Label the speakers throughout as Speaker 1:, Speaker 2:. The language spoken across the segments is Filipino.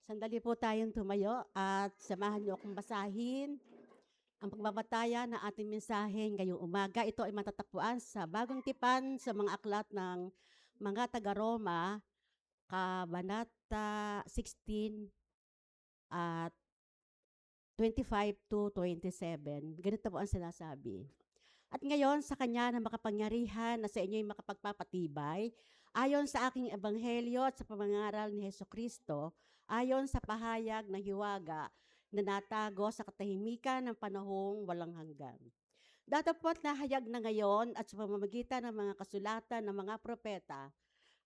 Speaker 1: Sandali po tayong tumayo at samahan niyo akong basahin ang pagbabatayan ng ating mensahe ngayong umaga. Ito ay matatagpuan sa Bagong Tipan sa mga aklat ng mga taga-Roma, Kabanata 16 at 25 to 27. Ganito po ang sinasabi. At ngayon, sa Kanya na makapangyarihan na sa inyo'y makapagpapatibay, ayon sa aking ebanghelyo at sa pamangaral ni Hesukristo, ayon sa pahayag ng hiwaga na natago sa katahimikan ng panahong walang hanggan. Datapot na hayag na ngayon at sa pamamagitan ng mga kasulatan ng mga propeta,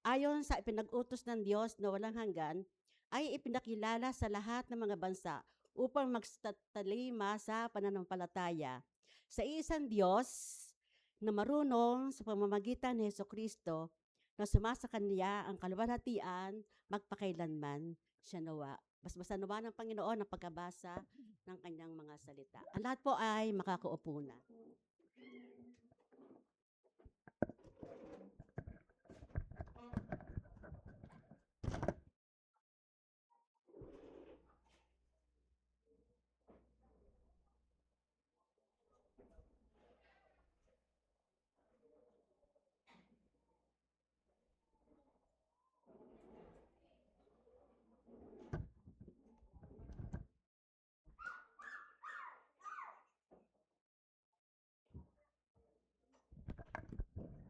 Speaker 1: ayon sa ipinag-utos ng Diyos na walang hanggan, ay ipinakilala sa lahat ng mga bansa upang magtatalima sa pananampalataya sa isang Diyos na marunong sa pamamagitan ni Hesukristo na sumasa Kanya ang kaluwalhatian magpakailanman siya nawa. Basbasa nawa ng Panginoon ang pagkabasa ng Kanyang mga salita. Ang lahat po ay makakaupo na.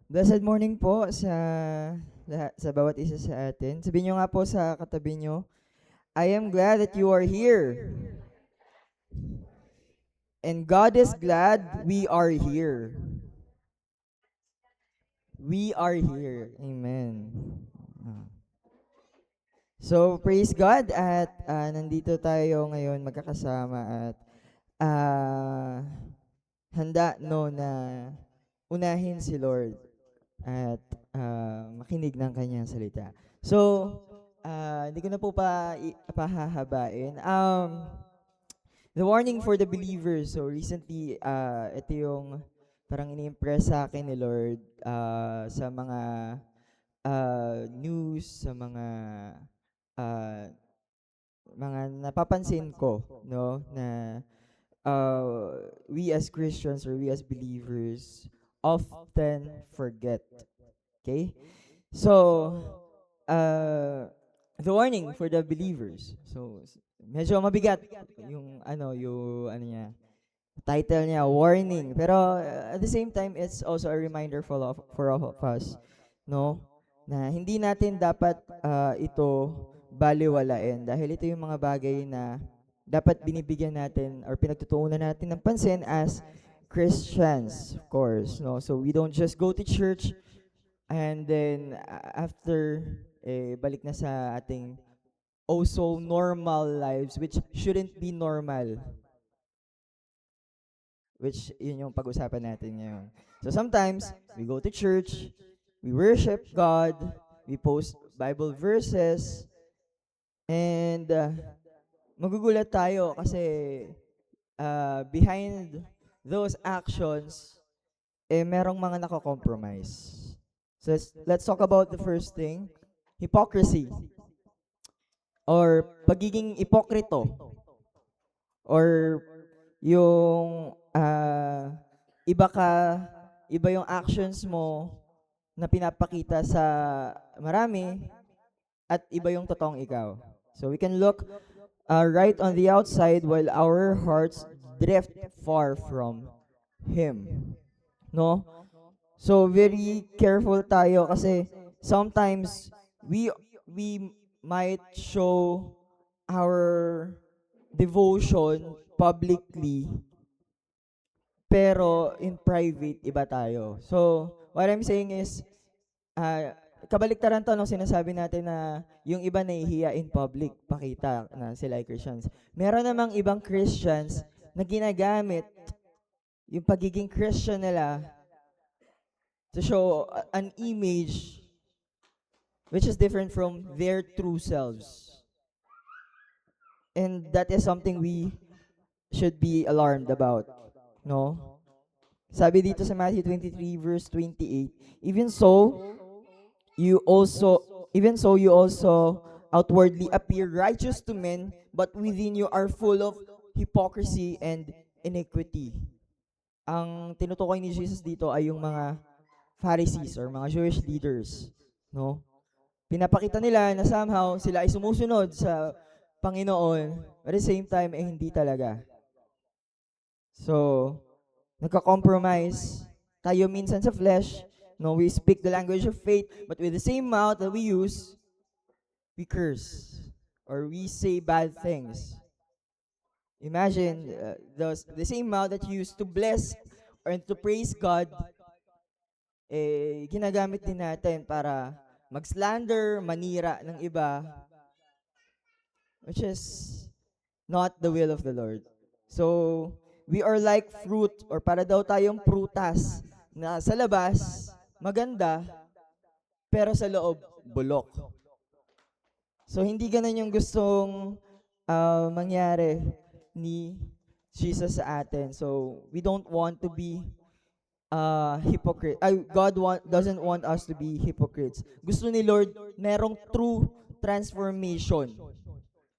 Speaker 2: Blessed morning po sa bawat isa sa atin. Sabihin nyo nga po sa katabi nyo, I am glad that you are here. And God is glad we are here. We are here. Amen. So, praise God at nandito tayo ngayon magkakasama at handa na unahin si Lord at makinig ng kanyang salita. So, hindi ko na po pahahabain. The warning for the believers. So, recently, ito yung parang ini-impress sa akin ni Lord sa mga news, sa mga napapansin ko, no, na we as Christians or we as believers often forget. Okay? So, the warning for the believers. So, medyo mabigat yung niya, title niya, warning. Pero at the same time, it's also a reminder for all of us, no? Na hindi natin dapat ito baliwalain dahil ito yung mga bagay na dapat binibigyan natin or pinagtutuunan natin ng pansin as Christians, of course, no? So we don't just go to church and then after balik na sa ating so normal lives which shouldn't be normal. Which yun yung pag-usapan natin ngayon. So sometimes we go to church, we worship God, we post Bible verses, and magugulat tayo kasi behind those actions, merong mga nako-compromise. So let's talk about the first thing, hypocrisy. Or pagiging ipokrito. Or yung iba yung actions mo na pinapakita sa marami at iba yung totoong ikaw. So we can look right on the outside while our hearts drift far from Him. No? So very careful tayo kasi sometimes we might show our devotion publicly pero in private iba tayo. So what I'm saying is kabaliktaran to nung sinasabi natin na yung iba nahihiya in public, pakita na sila ay Christians. Meron namang ibang Christians na ginagamit yung pagiging Christian nila to show an image which is different from their true selves. And that is something we should be alarmed about. No? Sabi dito sa Matthew 23 verse 28, even so, you also even so you also outwardly appear righteous to men, but within you are full of hypocrisy and iniquity. Ang tinutukoy ni Jesus dito ay yung mga Pharisees or mga Jewish leaders, no? Pinapakita nila na somehow sila ay sumusunod sa Panginoon, but at the same time eh hindi talaga. So, nagka-compromise tayo minsan sa flesh, no? We speak the language of faith, but with the same mouth that we use, we curse or we say bad things. Imagine the same mouth that you use to bless or to praise God, eh, ginagamit din natin para mag-slander, manira ng iba, which is not the will of the Lord. So, we are like fruit or para daw tayong prutas na sa labas, maganda, pero sa loob, bulok. So, hindi ganun yung gustong mangyari ni Jesus sa atin. So, we don't want to be hypocrite. Doesn't want us to be hypocrites. Gusto ni Lord merong true transformation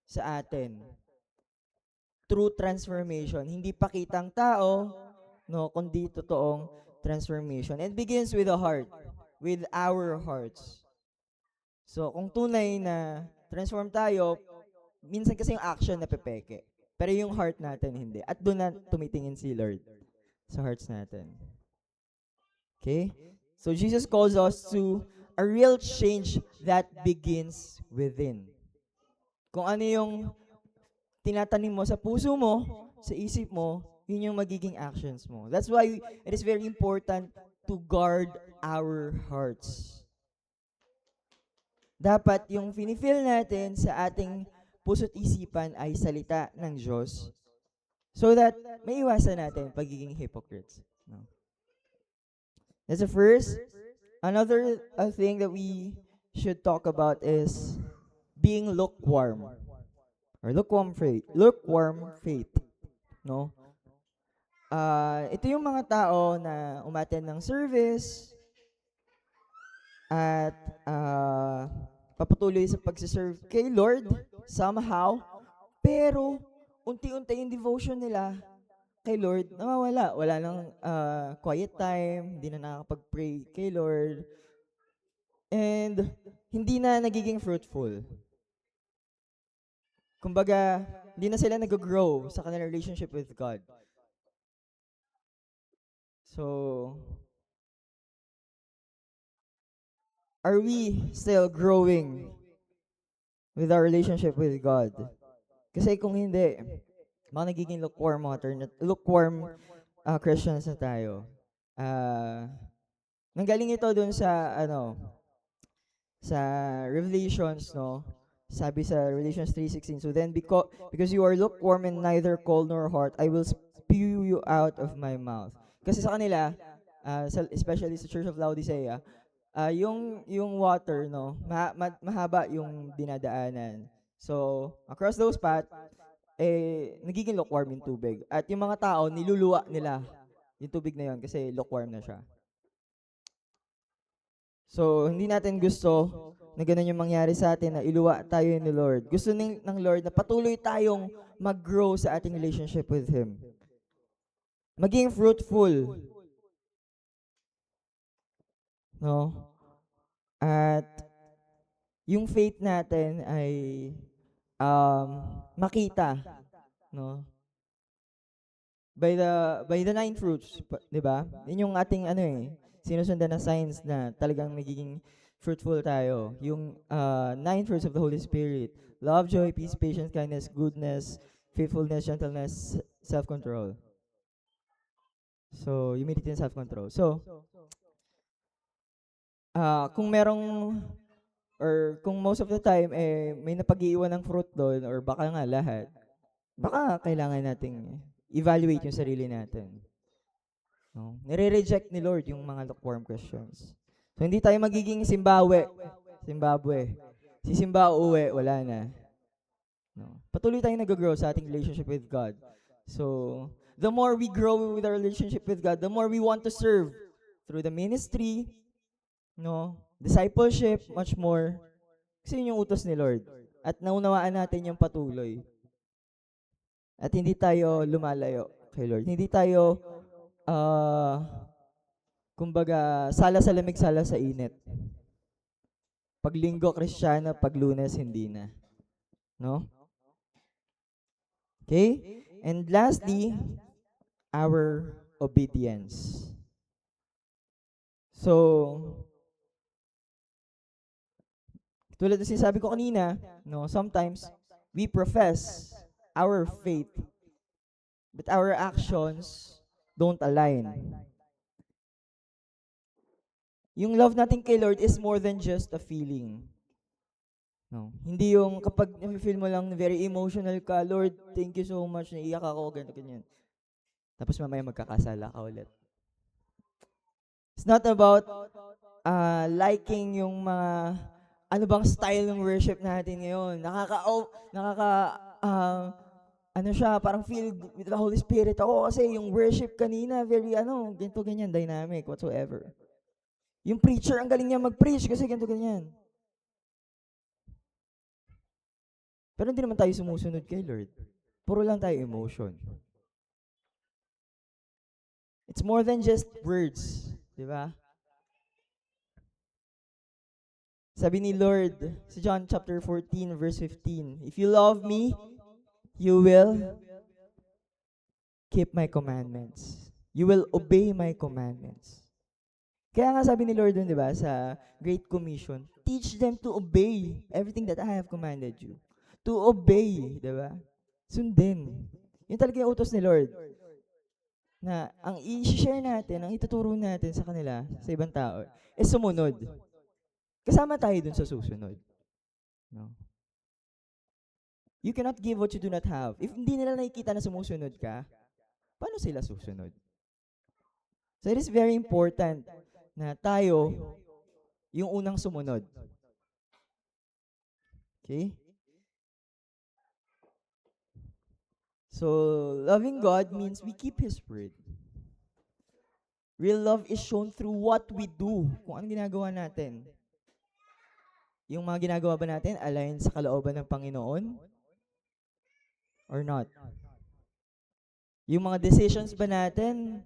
Speaker 2: sa atin. True transformation. Hindi pakitang tao, no, kundi totoong transformation. And it begins with the heart, with our hearts. So, kung tunay na transform tayo, minsan kasi yung action na pepeke. Pero yung heart natin, hindi. At doon na tumitingin si Lord sa hearts natin. Okay? So, Jesus calls us to a real change that begins within. Kung ano yung tinatanim mo sa puso mo, sa isip mo, yun yung magiging actions mo. That's why it is very important to guard our hearts. Dapat yung finifeel natin sa ating puso't isipan ay salita ng Diyos so that may iwasan natin pagiging hypocrites. No? That's the first. Another thing that we should talk about is being lukewarm or lukewarm faith. No? Ito yung mga tao na umattend ng service at papatuloy sa pagsiserve kay Lord somehow, pero unti-unti yung devotion nila kay Lord nawawala. Wala nang quiet time, hindi na nakakapag-pray kay Lord, and hindi na nagiging fruitful. Kumbaga, hindi na sila nag-grow sa kanilang relationship with God. So, are we still growing with our relationship with God? Kasi kung hindi, baka nagiging lukewarm Christians na tayo. Nanggaling ito dun sa sa Revelations, no? Sabi sa Revelations 3:16, so then because you are lukewarm and neither cold nor hot, I will spew you out of my mouth. Kasi sa kanila, especially sa Church of Laodicea, yung water, no, mahaba yung dinadaanan. So, across those paths, nagiging lukewarm yung tubig. At yung mga tao, niluluwa nila yung tubig na yun kasi lukewarm na siya. So, hindi natin gusto na ganun yung mangyari sa atin, na iluwa tayo ni Lord. Gusto ng Lord na patuloy tayong mag-grow sa ating relationship with Him. Maging fruitful. No? At yung faith natin ay makita, no? By the 9 fruits, 'di ba? Yun yung ating sinusundan na signs na talagang magiging fruitful tayo. Yung 9 fruits of the Holy Spirit: love, joy, peace, patience, kindness, goodness, faithfulness, gentleness, self-control. So, humility and self-control. So, kung merong or kung most of the time may napag-iiwan ng fruit doon or baka nga lahat, baka kailangan nating evaluate yung sarili natin. No? Nire-reject ni Lord yung mga lukewarm Christians. So hindi tayo magiging Zimbabwe. Si Simba uuwi, wala na. No? Patuloy tayong nag-grow sa ating relationship with God. So, the more we grow with our relationship with God, the more we want to serve through the ministry, no, discipleship, much more. Kasi yun yung utos ni Lord. At naunawaan natin yung patuloy. At hindi tayo lumalayo kay Lord. Hindi tayo, kumbaga, sala sa lamig, sala sa init. Pag linggo, Kristiyano, pag Lunes, hindi na. No? Okay? And lastly, our obedience. So, tulad ng sinasabi ko kanina, no, sometimes we profess our faith, but our actions don't align. Yung love natin kay Lord is more than just a feeling. No. Hindi yung kapag feel mo lang very emotional ka, Lord, thank you so much, naiiyak ako, ganito, ganyan. Tapos mamaya magkakasala ka ulit. It's not about liking yung mga ano bang style ng worship natin ngayon. Ano siya, parang filled with the Holy Spirit ako kasi yung worship kanina, very ganito, ganyan, dynamic, whatsoever. Yung preacher, ang galing niya mag-preach kasi ganito, ganyan. Pero hindi naman tayo sumusunod kay Lord. Puro lang tayo emotion. It's more than just words, di ba? Sabi ni Lord sa John chapter 14 verse 15, if you love me, you will keep my commandments. You will obey my commandments. Kaya nga sabi ni Lord dun, di ba, sa Great Commission, teach them to obey everything that I have commanded you. To obey, di ba? Sundin. Yun talaga yung utos ni Lord. Na ang i-share natin, ang ituturo natin sa kanila, sa ibang tao, is sumunod. Kasama tayo dun sa susunod. No? You cannot give what you do not have. If hindi nila nakikita na sumusunod ka, paano sila susunod? So it is very important na tayo yung unang sumunod. Okay? So, loving God means we keep His word. Real love is shown through what we do. Kung anong ginagawa natin. Yung mga ginagawa ba natin align sa kalooban ng Panginoon? Or not? Yung mga decisions ba natin,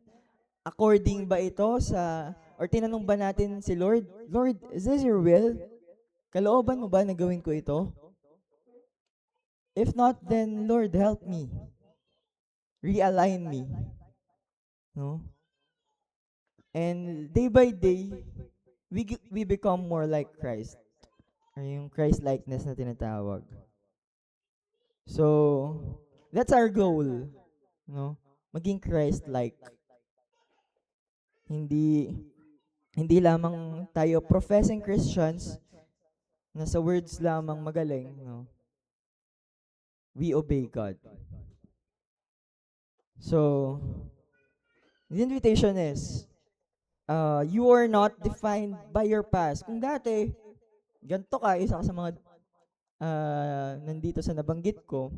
Speaker 2: according ba ito sa, or tinanong ba natin si Lord, Lord, is this your will? Kalooban mo ba na gawin ko ito? If not, then Lord, help me. Realign me. No? And day by day, we become more like Christ. Or yung Christ-likeness na tinatawag. So, that's our goal. No? Maging Christ-like. Hindi lamang tayo professing Christians na sa words lamang magaling, no? We obey God. So, the invitation is, you are not defined by your past. Kung dati, ganito ka, isa ka sa mga nandito sa nabanggit ko,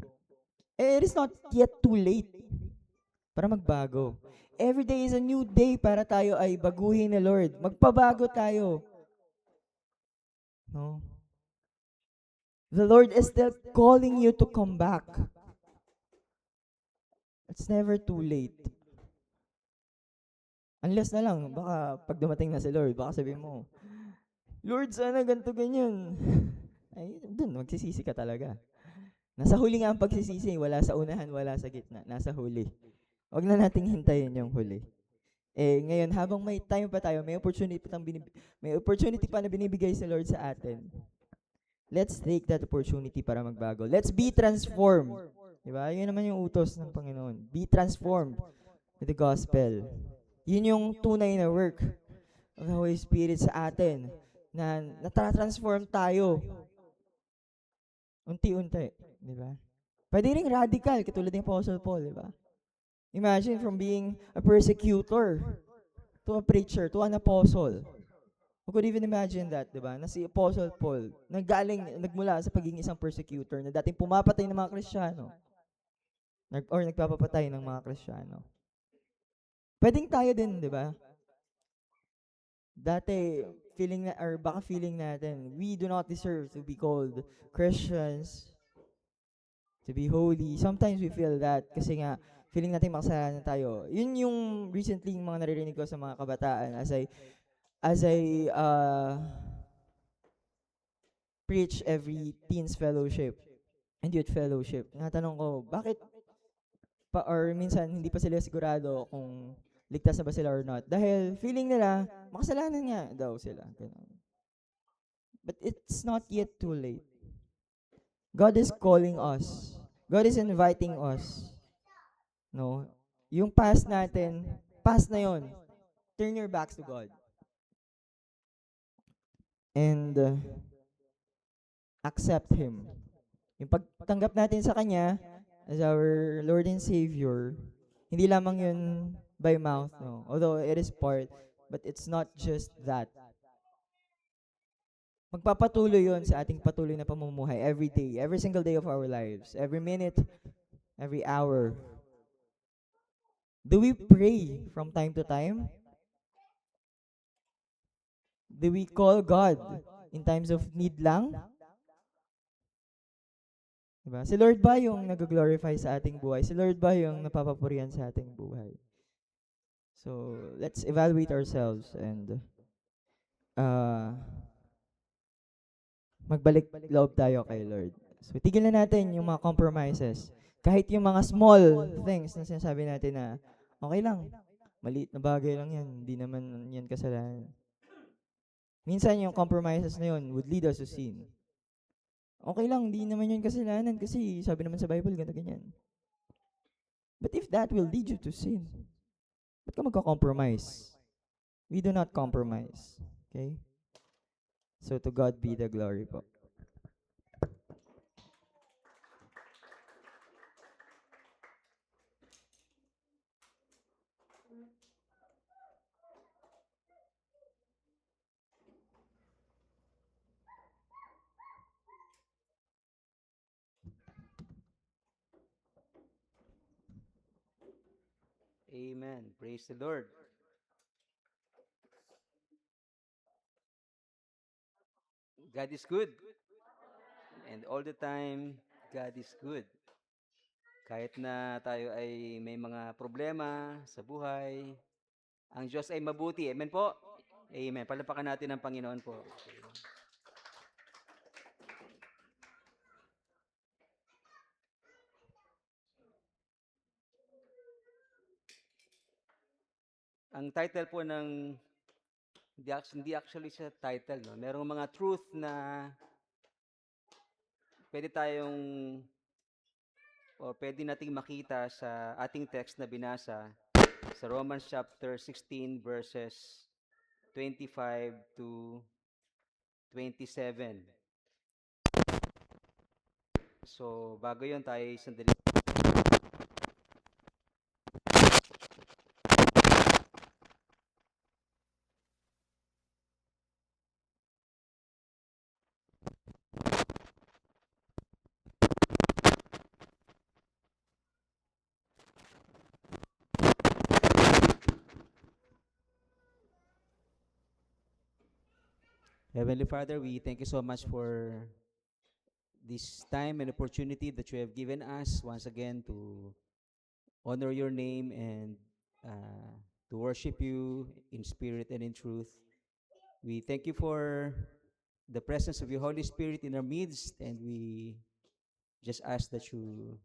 Speaker 2: it is not yet too late para magbago. Every day is a new day para tayo ay baguhin ni Lord. Magpabago tayo. No? The Lord is still calling you to come back. It's never too late. Unless na lang, baka pag dumating na si Lord, baka sabihin mo, Lord, sana ganito ganyan. Ay, dun, magsisisi ka talaga. Nasa huli nga ang pagsisisi, wala sa unahan, wala sa gitna, nasa huli. Huwag na nating hintayin yung huli. Ngayon, habang may time pa tayo, may opportunity pa na binibigay si Lord sa atin. Let's take that opportunity para magbago. Let's be transformed. Diba? Yun naman yung utos ng Panginoon. Be transformed with the gospel. Yun yung tunay na work of the Holy Spirit sa atin. Na natra-transform tayo. Unti-unti. Diba? Pwede rin radical, katulad ng Apostle Paul. Diba? Imagine from being a persecutor to a preacher, to an apostle. Who could even imagine that, di ba? Na si Apostle Paul, nagmula sa pagiging isang persecutor na dating pumapatay ng mga Kristiyano. Or nagpapapatay ng mga Kristiyano. Pwedeng tayo din, di ba? dati, feeling na, or baka feeling natin, we do not deserve to be called Christians, to be holy. Sometimes we feel that kasi nga, feeling natin makasalanan tayo. Yun yung recently yung mga naririnig ko sa mga kabataan as I preach every teens fellowship and youth fellowship. Natanong ko, bakit or minsan hindi pa sila sigurado kung ligtas na ba sila or not. Dahil feeling nila, makasalanan nga daw sila. Ganun. But it's not yet too late. God is calling us. God is inviting us. No? Yung past natin, past na yon. Turn your backs to God. And accept Him. Yung pagtanggap natin sa Kanya as our Lord and Savior, hindi lamang yun by mouth, no? Although it is part, but it's not just that. Magpapatuloy yun sa ating patuloy na pamumuhay every day, every single day of our lives, every minute, every hour. Do we pray from time to time? Do we call God in times of need lang? Diba? Si Lord ba yung nag-glorify sa ating buhay? Si Lord ba yung napapapurihan sa ating buhay? So, let's evaluate ourselves and magbalik loob tayo kay Lord. So, tigilan natin yung mga compromises. Kahit yung mga small things na sinasabi natin na okay lang, maliit na bagay lang yan, hindi naman yan kasalanan. Minsan yung compromises na yun would lead us to sin. Okay lang, hindi naman yun kasalanan kasi sabi naman sa Bible, ganito ganyan. But if that will lead you to sin, ba't ka magka-compromise? We do not compromise. Okay? So to God be the glory po.
Speaker 3: Amen. Praise the Lord. God is good. And all the time, God is good. Kahit na tayo ay may mga problema sa buhay, ang Diyos ay mabuti. Amen po? Amen. Palapakan natin ang Panginoon po. Ang title po ng, hindi actually sa title, no? Merong mga truth na pwede tayong, o pwede nating makita sa ating text na binasa sa Romans chapter 16 verses 25 to 27. So, bago yon tayo sandali. Heavenly Father, we thank you so much for this time and opportunity that you have given us once again to honor your name and uh, to worship you in spirit and in truth. We thank you for the presence of your Holy Spirit in our midst, and we just ask that you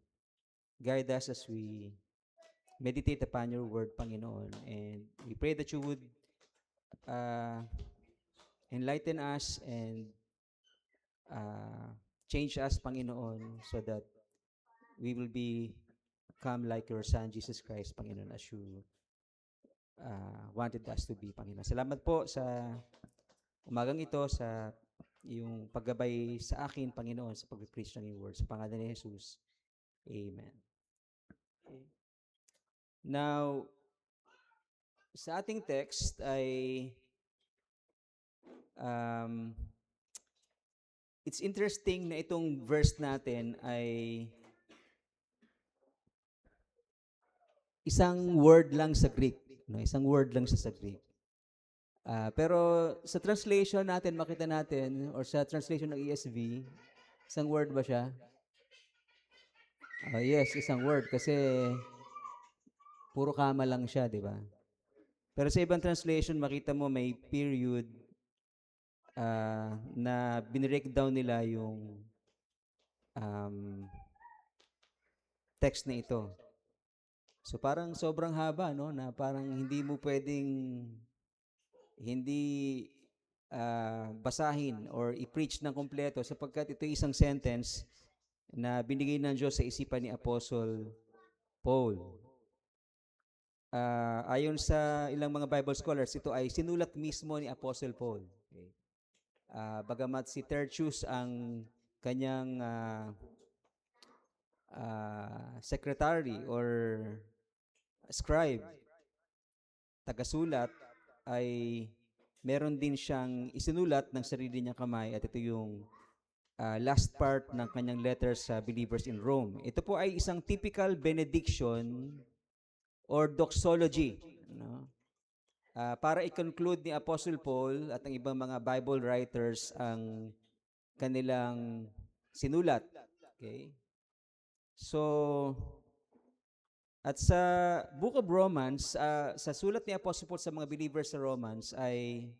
Speaker 3: guide us as we meditate upon your word, Panginoon. And we pray that you would uh, enlighten us and uh, change us, Panginoon, so that we will become like your Son, Jesus Christ, Panginoon, as you wanted us to be, Panginoon. Salamat po sa umagang ito, sa yung paggabay sa akin, Panginoon, sa pag-preach ng iyong word. Sa pangalan ni Jesus. Amen. Okay. Now, sa ating text ay it's interesting na itong verse natin ay isang word lang sa Greek. No? Isang word lang siya sa Greek. Pero sa translation natin, makita natin, or sa translation ng ESV, isang word ba siya? Yes, isang word kasi puro kama lang siya, di ba? Pero sa ibang translation, makita mo may period na binreakdown nila yung um, text na ito. So parang sobrang haba, no? Na parang hindi mo pwedeng hindi basahin or i-preach ng kompleto sapagkat ito isang sentence na binigay ng Diyos sa isipan ni Apostle Paul. Ayon sa ilang mga Bible scholars, ito ay sinulat mismo ni Apostle Paul. Okay. Bagamat si Tertius ang kanyang secretary or scribe, tagasulat, ay meron din siyang isinulat ng sarili niyang kamay at ito yung last part ng kanyang letter sa believers in Rome. Ito po ay isang typical benediction or doxology, no? Para i-conclude ni Apostle Paul at ang ibang mga Bible writers ang kanilang sinulat. Okay? So, at sa Book of Romans, sa sulat ni Apostle Paul sa mga believers sa Romans ay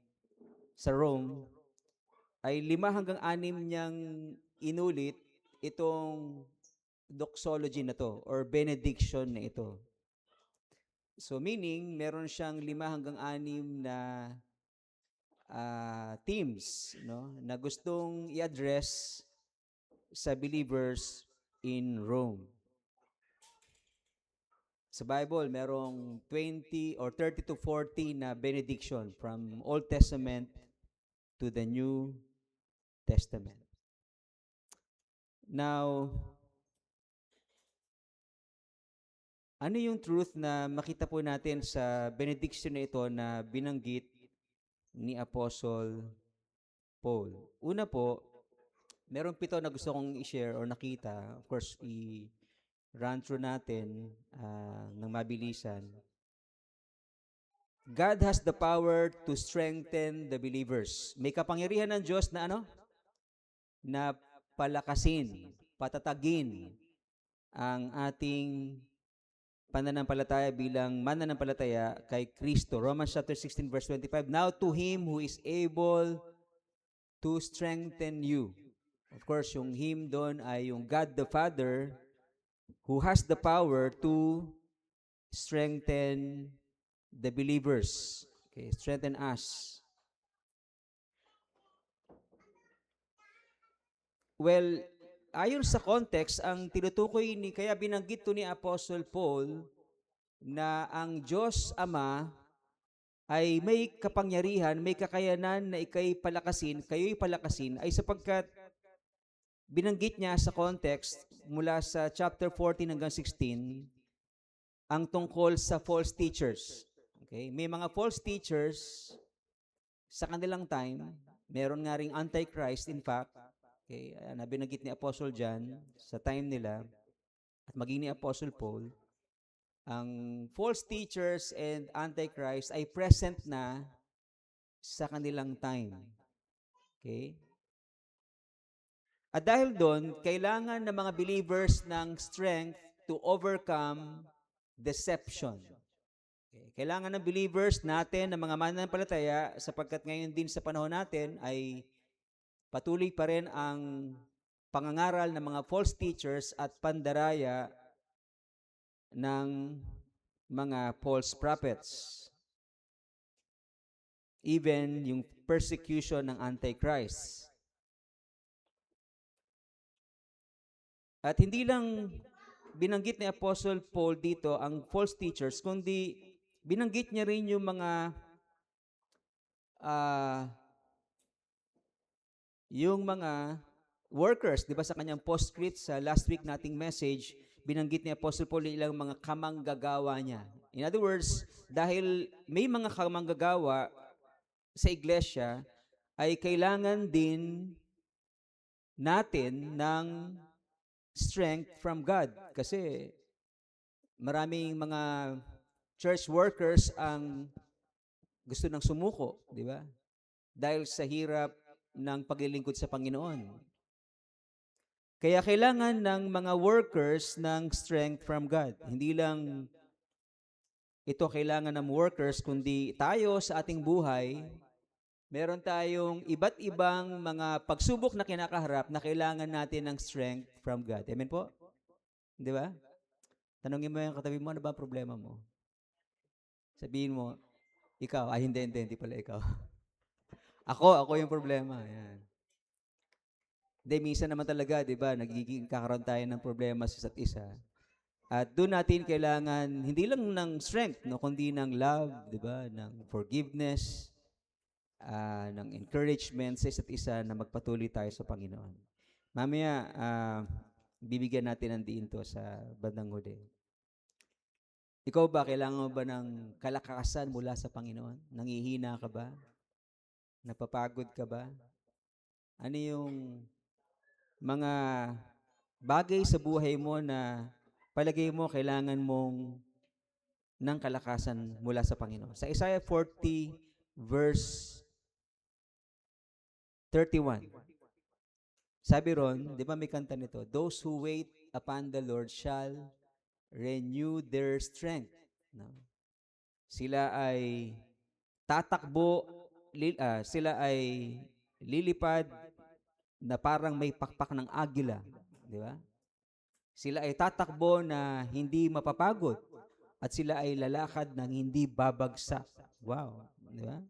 Speaker 3: sa Rome, ay 5 hanggang 6 niyang inulit itong doxology na to or benediction na ito. So meaning, meron siyang 5 hanggang 6 na themes, no, na gustong i-address sa believers in Rome. Sa Bible, merong 20 or 30 to 40 na benediction from Old Testament to the New Testament. Now, ano yung truth na makita po natin sa benediction na ito na binanggit ni Apostle Paul? Una po, meron 7 na gusto kong i-share or nakita. Of course, i-run through natin ng mabilisan. God has the power to strengthen the believers. May kapangyarihan ng Diyos na ano? Na palakasin, patatagin ang ating pananampalataya bilang mananampalataya kay Kristo. Romans chapter 16 verse 25. Now to Him who is able to strengthen you. Of course, yung Him doon ay yung God the Father who has the power to strengthen the believers. Okay, strengthen us. Well, ayon sa context, ang tinutukoy kaya binanggit to ni Apostle Paul na ang Diyos Ama ay may kapangyarihan, may kakayanan na ikay palakasin, kayo'y palakasin, ay sapagkat binanggit niya sa context mula sa chapter 14 hanggang 16 ang tungkol sa false teachers. Okay? May mga false teachers sa kanilang time, meron nga ring antichrist in fact, okay, na binanggit ni Apostle John sa time nila at maging ni Apostle Paul. Ang false teachers and antichrist ay present na sa kanilang time. Okay? At dahil doon, kailangan ng mga believers ng strength to overcome deception. Okay? Kailangan ng believers natin, ng mga mananampalataya, sapagkat ngayon din sa panahon natin ay patuloy pa rin ang pangangaral ng mga false teachers at pandaraya ng mga false prophets. Even yung persecution ng Antichrist. At hindi lang binanggit ni Apostle Paul dito ang false teachers, kundi binanggit niya rin yung mga workers, di ba sa kanyang postscript sa last week nating message, binanggit ni Apostle Paul ilang mga kamanggagawa niya. In other words, dahil may mga kamanggagawa sa iglesia, ay kailangan din natin ng strength from God. Kasi maraming mga church workers ang gusto nang sumuko, di ba? Dahil sa hirap ng paglilingkod sa Panginoon. Kaya kailangan ng mga workers ng strength from God. Hindi lang ito kailangan ng workers, kundi tayo sa ating buhay, meron tayong iba't ibang mga pagsubok na kinakaharap na kailangan natin ng strength from God. Amen po? Di ba? Tanungin mo yung katabi mo, ano ba ang problema mo? Sabihin mo, ikaw, hindi pala ikaw. Ako yung problema. Yan. Hindi, minsan naman talaga, di ba, nagiging kakaroon tayo ng problema sa isa't isa. At doon natin kailangan, hindi lang ng strength, no, kundi ng love, di ba, ng forgiveness, ng encouragement sa isa't isa na magpatuloy tayo sa Panginoon. Mamaya, bibigyan natin ng diin to sa bandang huli. Ikaw ba, kailangan mo ba ng kalakasan mula sa Panginoon? Nangihina ka ba? Napapagod ka ba? Ano yung mga bagay sa buhay mo na palagay mo kailangan mong ng kalakasan mula sa Panginoon? Sa Isaiah 40 verse 31. Sabi ron, di ba may kanta nito? Those who wait upon the Lord shall renew their strength. No? Sila ay tatakbo, sila ay lilipad na parang may pakpak ng agila. Di ba? Sila ay tatakbo na hindi mapapagod at sila ay lalakad ng hindi babagsak. Wow. Di ba?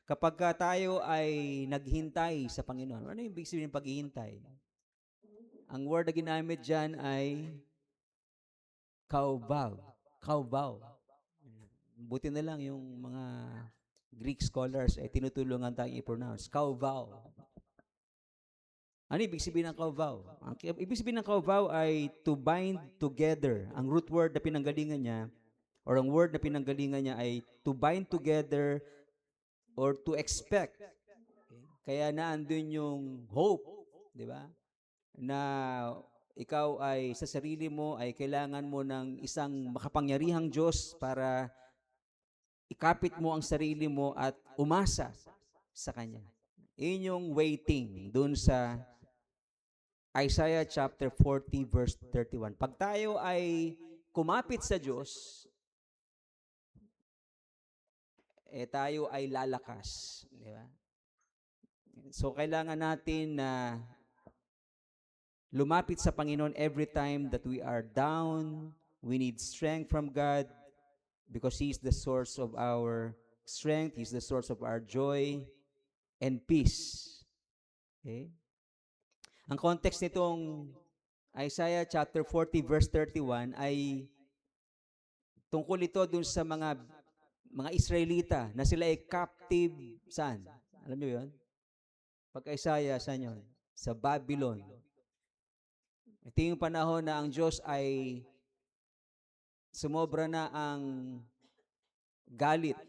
Speaker 3: Kapag tayo ay naghintay sa Panginoon, ano yung ibig sabihin ng paghihintay? Ang word na ginamit dyan ay kaubaw. Kaubaw. Buti na lang yung mga Greek scholars ay tinutulungan tayong i-pronounce. Kaubaw. Ano ibig sabihin ng kaubaw? Ang ibig sabihin ng kaubaw ay to bind together. Ang root word na pinanggalingan niya, or ang word na pinanggalingan niya ay to bind together or to expect. Kaya naandun yung hope, di ba? Na ikaw ay sa sarili mo ay kailangan mo ng isang makapangyarihang Diyos para ikapit mo ang sarili mo at umasa sa Kanya. Yun yung waiting dun sa Isaiah chapter 40 verse 31. Pag tayo ay kumapit sa Diyos, tayo ay lalakas. Di ba? So, kailangan natin na lumapit sa Panginoon every time that we are down. We need strength from God because He is the source of our strength. He is the source of our joy and peace. Okay? Ang context nitong Isaiah chapter 40 verse 31 ay tungkol ito dun sa mga Israelita na sila ay captive saan? Alam niyo 'yon? Pag Isaiah, saan 'yon? Sa Babylon. Ito yung panahon na ang Diyos ay sumobra na ang galit.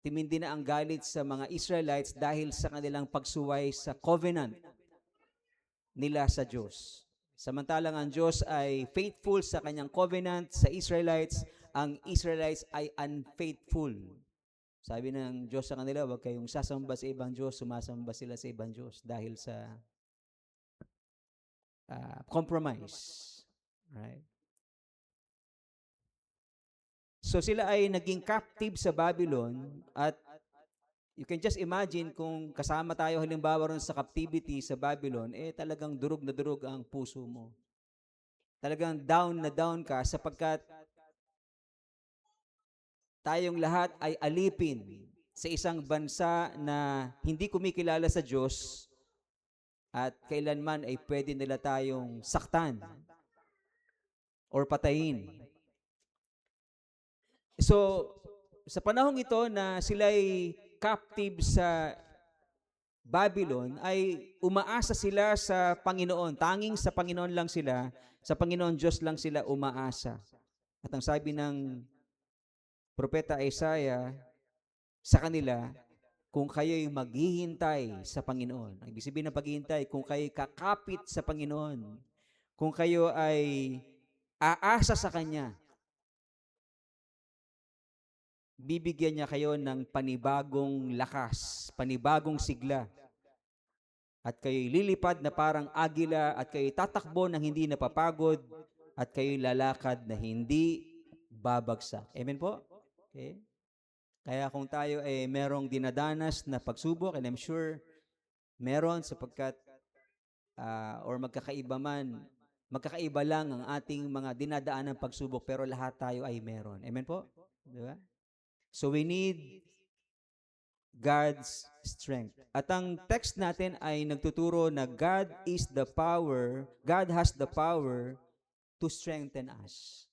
Speaker 3: Timindi na ang galit sa mga Israelites dahil sa kanilang pagsuway sa covenant nila sa Diyos. Samantalang ang Diyos ay faithful sa kanyang covenant sa Israelites, ang Israelites ay unfaithful. Sabi ng Diyos sa kanila, huwag kayong sasamba sa ibang Diyos, sumasamba sila sa ibang Diyos dahil sa compromise. Right? So sila ay naging captive sa Babylon at you can just imagine kung kasama tayo halimbawa ron sa captivity sa Babylon, talagang durog na durog ang puso mo. Talagang down na down ka sapagkat tayong lahat ay alipin sa isang bansa na hindi kumikilala sa Diyos at kailanman ay pwede nila tayong saktan or patayin. So, sa panahong ito na sila ay captive sa Babylon, ay umaasa sila sa Panginoon. Tanging sa Panginoon lang sila, sa Panginoon Diyos lang sila umaasa. At ang sabi ng Propeta Isaiah sa kanila, kung kayo'y maghihintay sa Panginoon. Ang ibig sabihin ng paghihintay, kung kayo'y kakapit sa Panginoon, kung kayo ay aasa sa Kanya, bibigyan niya kayo ng panibagong lakas, panibagong sigla. At kayo'y lilipad na parang agila at kayo'y tatakbo ng hindi napapagod at kayo'y lalakad na hindi babagsak. Amen po? Okay? Kaya kung tayo ay merong dinadanas na pagsubok, and I'm sure meron sapagkat or magkakaiba lang ang ating mga dinadaan ng pagsubok pero lahat tayo ay meron. Amen po? Di ba? So we need God's strength. At ang text natin ay nagtuturo na God has the power to strengthen us.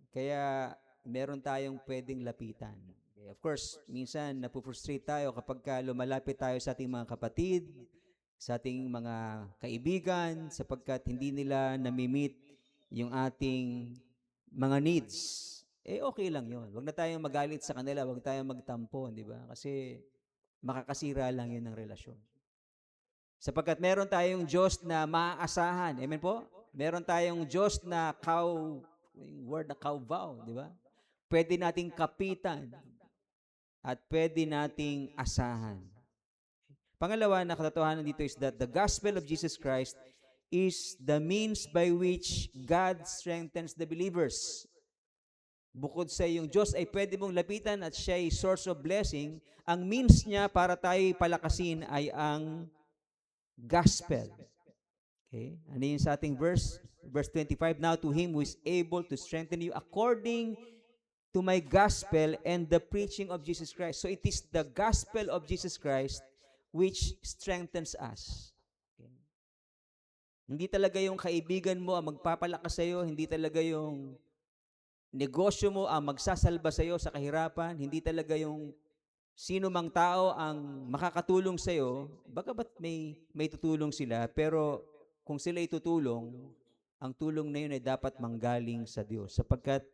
Speaker 3: Kaya meron tayong pwedeng lapitan. Okay, of course, minsan napufrustrate tayo kapag lumalapit tayo sa ating mga kapatid, sa ating mga kaibigan, sapagkat hindi nila nami-meet yung ating mga needs. Okay lang yun. Huwag na tayong magalit sa kanila, huwag tayong magtampo, di ba? Kasi makakasira lang yun ng relasyon. Sapagkat meron tayong Diyos na maaasahan. Amen po? Meron tayong Diyos na yung word na vow, di ba? Pwede nating kapitan at pwede nating asahan. Pangalawa na katotohanan dito is that the gospel of Jesus Christ is the means by which God strengthens the believers. Bukod sa yung Diyos ay pwede mong lapitan at siya ay source of blessing, ang means niya para tayo palakasin ay ang gospel. Okay? Ano yun sa ating verse? Verse 25, now to him who is able to strengthen you according to my gospel and the preaching of Jesus Christ. So it is the gospel of Jesus Christ which strengthens us. Okay? Hindi talaga yung kaibigan mo ang magpapalakas sa iyo, hindi talaga yung negosyo mo ang magsasalba sa iyo sa kahirapan, hindi talaga yung sino mang tao ang makakatulong sa iyo, bagamat may tutulong sila, pero kung sila itutulong, ang tulong na yun ay dapat manggaling sa Diyos, sapagkat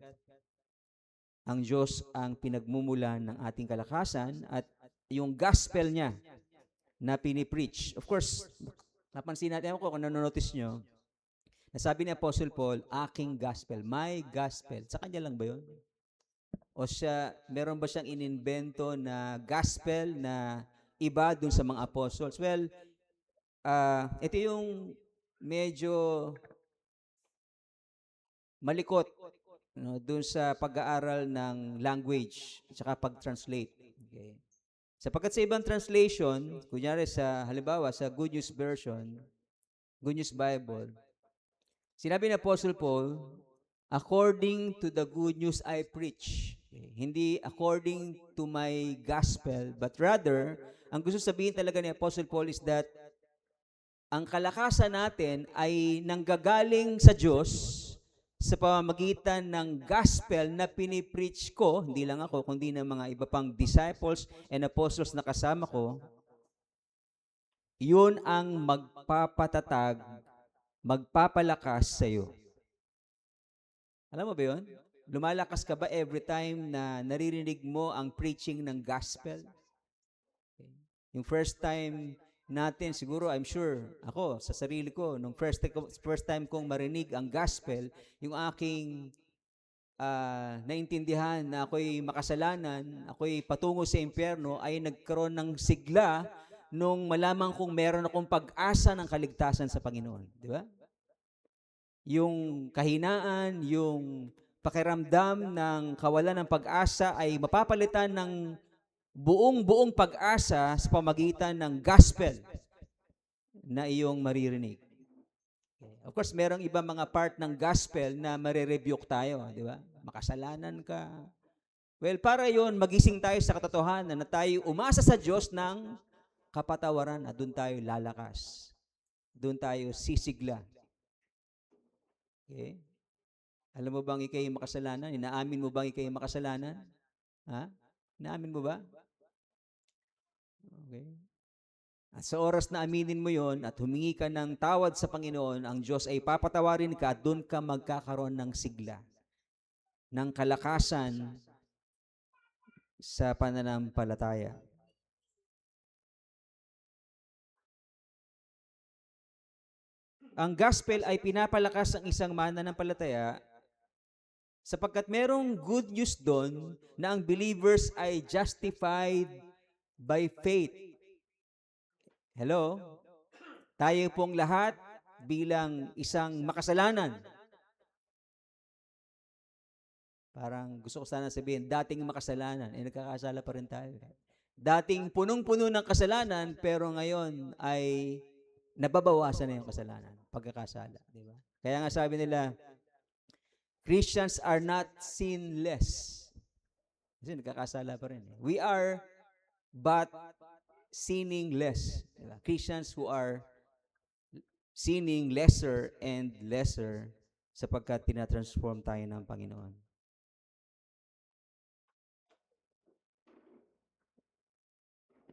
Speaker 3: ang Diyos ang pinagmumulan ng ating kalakasan at yung gospel niya na pinipreach. Of course, napansin natin ako kung nanonotice nyo, nasabi ni Apostle Paul, aking gospel, my gospel. Sa kanya lang ba yun? O meron ba siyang inimbento na gospel na iba dun sa mga apostles? Well, ito yung medyo malikot dun sa pag-aaral ng language at saka pag-translate. Okay. Sapagkat sa ibang translation, kunyari halimbawa sa Good News Version, Good News Bible, sinabi ni Apostle Paul, according to the good news I preach. Okay. Hindi according to my gospel, but rather, ang gusto sabihin talaga ni Apostle Paul is that ang kalakasan natin ay nanggagaling sa Diyos sa pamamagitan ng gospel na pinipreach ko, hindi lang ako, kundi ng mga iba pang disciples and apostles na kasama ko, yun ang magpapatatag, magpapalakas sa iyo. Alam mo ba yun? Lumalakas ka ba every time na naririnig mo ang preaching ng gospel? Okay. Yung first time natin, siguro, I'm sure, ako, sa sarili ko, nung first time kong marinig ang gospel, yung aking naintindihan na ako'y makasalanan, ako'y patungo sa impyerno, ay nagkaroon ng sigla nung malaman kong meron akong pag-asa ng kaligtasan sa Panginoon. Di ba? Yung kahinaan, yung pakiramdam ng kawalan ng pag-asa ay mapapalitan ng buong pag-asa sa pamagitan ng gospel na iyong maririnig. Okay. Of course, merong ibang mga part ng gospel na marirebuke tayo, di ba? Makasalanan ka. Well, para yon magising tayo sa katotohanan na tayo umasa sa Diyos ng kapatawaran at doon tayo lalakas. Doon tayo sisigla. Okay? Alam mo bang ikay makasalanan? Inaamin mo bang ikay makasalanan? Ha? Inaamin mo ba? Okay. At sa oras na aminin mo yon at humingi ka ng tawad sa Panginoon, ang Diyos ay papatawarin ka at doon ka magkakaroon ng sigla, ng kalakasan sa pananampalataya. Ang gospel ay pinapalakas ang isang mananampalataya Sapagkat merong good news doon na ang believers ay justified by faith. Hello? Tayo pong lahat bilang isang makasalanan. Parang gusto ko sana sabihin, dating makasalanan, nagkakasala pa rin tayo. Dating punong-puno ng kasalanan, pero ngayon ay nababawasan na yung kasalanan, pagkakasala. Di ba? Kaya nga sabi nila, Christians are not sinless. Kasi nagkakasala pa rin. We are but sinning less. Diba? Christians who are sinning lesser and lesser sapagkat tinatransform tayo ng Panginoon.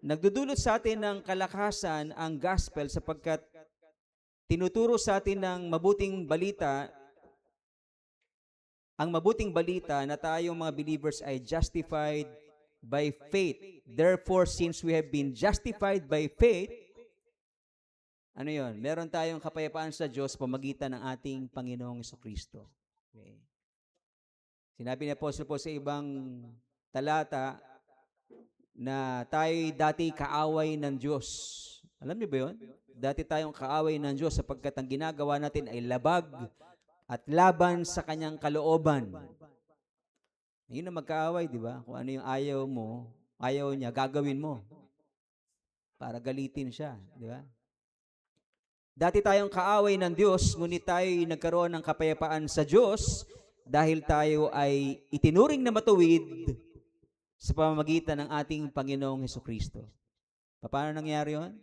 Speaker 3: Nagdudulot sa atin ng kalakasan ang gospel sapagkat tinuturo sa atin ng mabuting balita, ang mabuting balita na tayong mga believers ay justified by faith. Therefore, since we have been justified by faith, ano yon? Meron tayong kapayapaan sa Diyos pamagitan ng ating Panginoong Jesucristo. Okay. Sinabi ni Apostle po sa ibang talata na tayo'y dati kaaway ng Diyos. Alam niyo ba yun? Dati tayong kaaway ng Diyos sapagkat ang ginagawa natin ay labag at laban sa kanyang kalooban. Yun ang magkaaway, di ba? Kung ano yung ayaw mo, ayaw niya, gagawin mo para galitin siya, di ba? Dati tayong kaaway ng Diyos, ngunit tayo'y nagkaroon ng kapayapaan sa Diyos dahil tayo ay itinuring na matuwid sa pamamagitan ng ating Panginoong Jesucristo. Paano nangyari yun?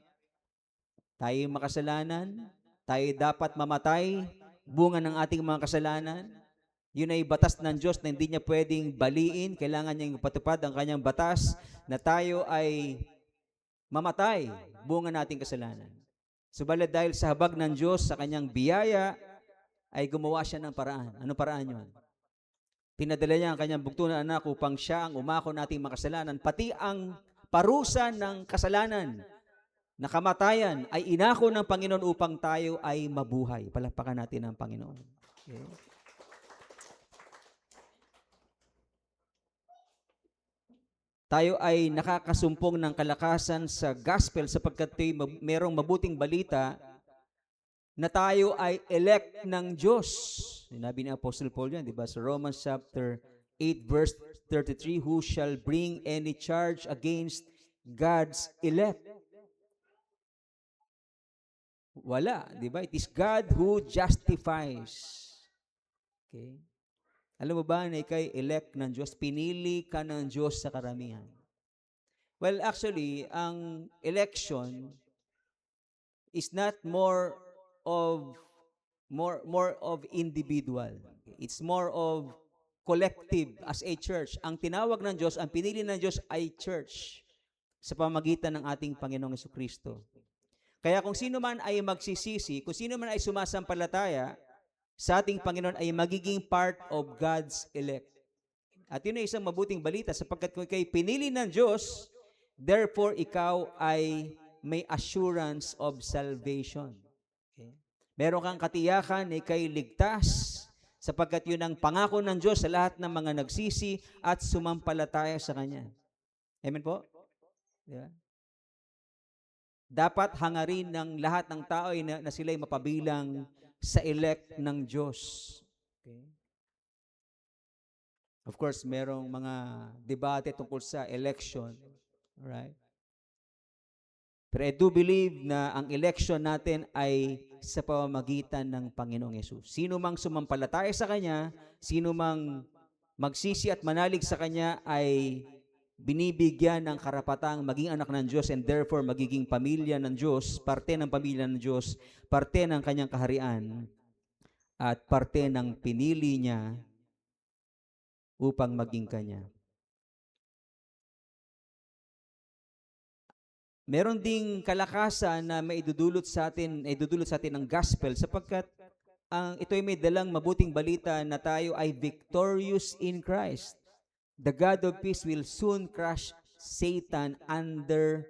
Speaker 3: Tayo makasalanan, tayo dapat mamatay, bunga ng ating mga kasalanan. Yun ay batas ng Diyos na hindi niya pwedeng baliin. Kailangan niyang patupad ang kanyang batas na tayo ay mamatay, bunga nating kasalanan. Subalit dahil sa habag ng Diyos sa kanyang biyaya, ay gumawa siya ng paraan. Ano paraan yun? Pinadala niya ang kanyang bugto na anak upang siya ang umako nating makasalanan, pati ang parusa ng kasalanan na kamatayan ay inako ng Panginoon upang tayo ay mabuhay. Palakpakan natin ang Panginoon. Okay. Tayo ay nakakasumpong ng kalakasan sa gospel sapagkat merong mabuting balita na tayo ay elect ng Diyos. Sinabi ni Apostle Paul yan, di ba? Sa Romans chapter 8 verse 33, who shall bring any charge against God's elect? Wala, di ba? It is God who justifies. Okay? Alam mo ba na ikay elect ng Diyos? Pinili ka ng Diyos sa karamihan. Well, actually, ang election is not more of individual. It's more of collective as a church. Ang tinawag ng Diyos, ang pinili ng Diyos ay church sa pamagitan ng ating Panginoong Jesucristo. Kaya kung sino man ay magsisisi, kung sino man ay sumasampalataya sa ating Panginoon ay magiging part of God's elect. At yun ay isang mabuting balita sapagkat kung ikay pinili ng Diyos, therefore ikaw ay may assurance of salvation. Okay? Meron kang katiyakan na ikay ligtas sapagkat yun ang pangako ng Diyos sa lahat ng mga nagsisi at sumampalataya sa Kanya. Amen po? Yeah. Dapat hangarin ng lahat ng tao na sila'y mapabilang sa elect ng Diyos. Okay? Of course, merong mga debate tungkol sa election. Alright? Pero I do believe na ang election natin ay sa pamamagitan ng Panginoong Yesus. Sino mang sumampalataya sa Kanya, sino mang magsisi at manalig sa Kanya ay binibigyan ng karapatang maging anak ng Diyos and therefore magiging pamilya ng Diyos, parte ng pamilya ng Diyos, parte ng Kanyang kaharian, at parte ng pinili niya upang maging Kanya. Meron ding kalakasan na maidudulot sa atin ng gospel sapagkat ito ay may dalang mabuting balita na tayo ay victorious in Christ. The God of peace will soon crush Satan under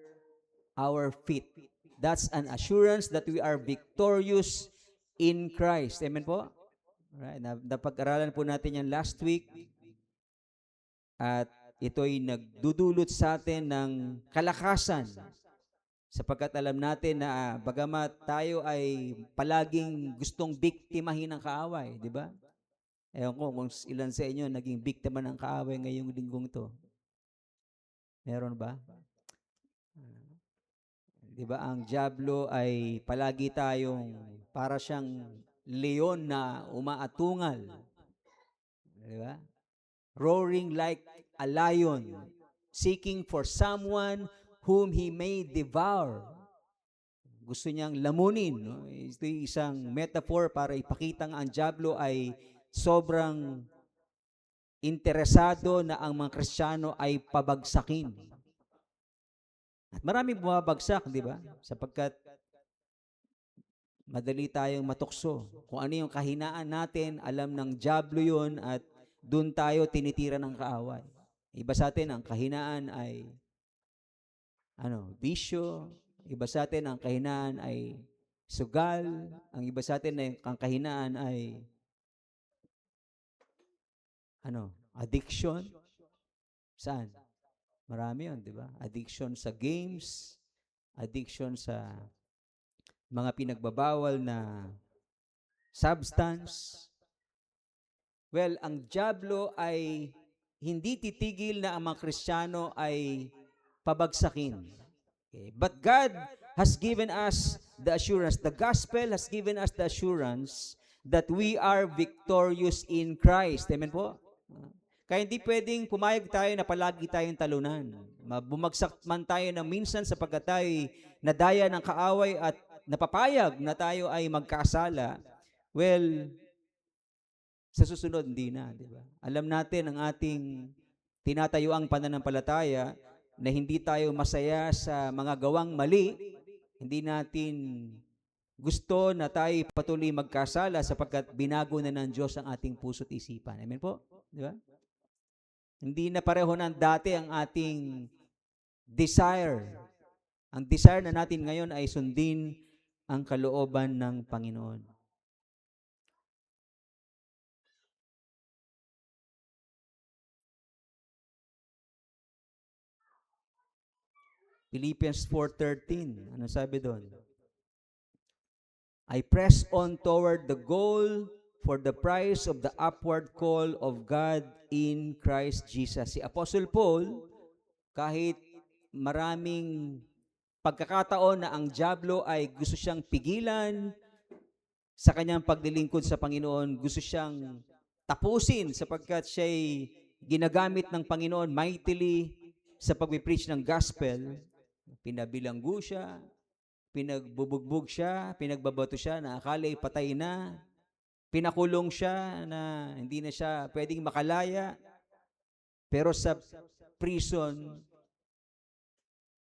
Speaker 3: our feet. That's an assurance that we are victorious in Christ. Amen po? Alright, napag-aralan po natin yan last week at ito'y nagdudulot sa atin ng kalakasan sapagkat alam natin na bagamat tayo ay palaging gustong biktimahin ng kaaway, di ba? Ewan ko kung ilan sa inyo naging biktima ng kaaway ngayong linggong to. Meron ba? Di ba ang diablo ay palagi tayong para siyang leon na umaatungal. Di ba? Roaring like a lion, seeking for someone whom he may devour. Gusto niyang lamunin. No? Ito yung isang metaphor para ipakita ang diablo ay sobrang interesado na ang mga Kristiyano ay pabagsakin. At maraming bumabagsak, di ba? Sapagkat madali tayong matukso. Kung ano yung kahinaan natin, alam ng diablo yun at doon tayo tinitira ng kaaway. Iba sa atin, ang kahinaan ay bisyo. Iba sa atin, ang kahinaan ay sugal. Ang iba sa atin, ang kahinaan ay addiction. Saan? Marami yun, di ba? Addiction sa games, addiction sa mga pinagbabawal na substance. Well, ang diablo ay hindi titigil na ang mga Kristiyano ay pabagsakin. Okay. But God has given us the assurance, the gospel has given us the assurance that we are victorious in Christ. Amen po? Kaya hindi pwedeng pumayag tayo na palagi tayong talunan. Bumagsak man tayo ng minsan sapagkat tayo nadaya ng kaaway at napapayag na tayo ay magkasala. Well, sa susunod, hindi na. Di ba? Alam natin ang ating tinatayuang pananampalataya na hindi tayo masaya sa mga gawang mali. Hindi natin gusto na tayo patuloy magkasala sapagkat binago na ng Diyos ang ating puso't isipan. Amen po? Di ba? Hindi na pareho ng dati ang ating desire. Ang desire na natin ngayon ay sundin ang kalooban ng Panginoon. Philippians 4:13. Ano sabi doon? I press on toward the goal for the prize of the upward call of God in Christ Jesus. Si Apostle Paul, kahit maraming pagkakataon na ang diablo ay gusto siyang pigilan sa kanyang paglilingkod sa Panginoon, gusto siyang tapusin sapagkat siya'y ginagamit ng Panginoon mightily sa pag-preach ng gospel. Pinabilanggo siya, pinagbubugbog siya, pinagbabato siya na akala ay patay na, pinakulong siya na hindi na siya pwedeng makalaya, pero sa prison,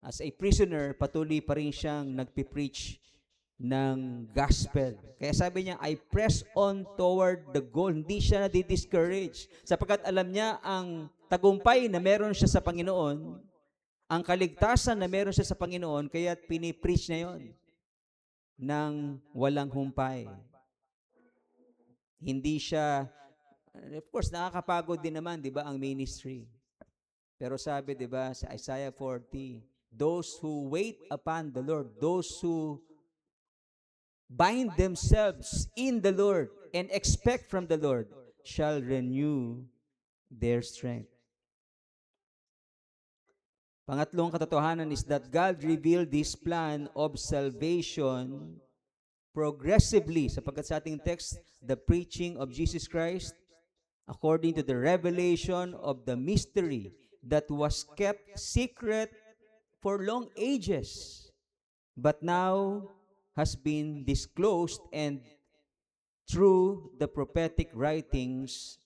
Speaker 3: as a prisoner, patuloy pa rin siyang nagpipreach ng gospel. Kaya sabi niya, I press on toward the goal. Hindi siya nadi-discourage sapagkat alam niya ang tagumpay na meron siya sa Panginoon, ang kaligtasan na meron siya sa Panginoon, kaya pinipreach na yon ng walang humpay. Hindi siya, of course, nakakapagod din naman, di ba, ang ministry. Pero sabi, di ba, sa Isaiah 40, those who wait upon the Lord, those who bind themselves in the Lord and expect from the Lord shall renew their strength. Pangatlong katotohanan is that God revealed this plan of salvation progressively. Sapagkat sa ating text, the preaching of Jesus Christ according to the revelation of the mystery that was kept secret for long ages, but now has been disclosed and through the prophetic writings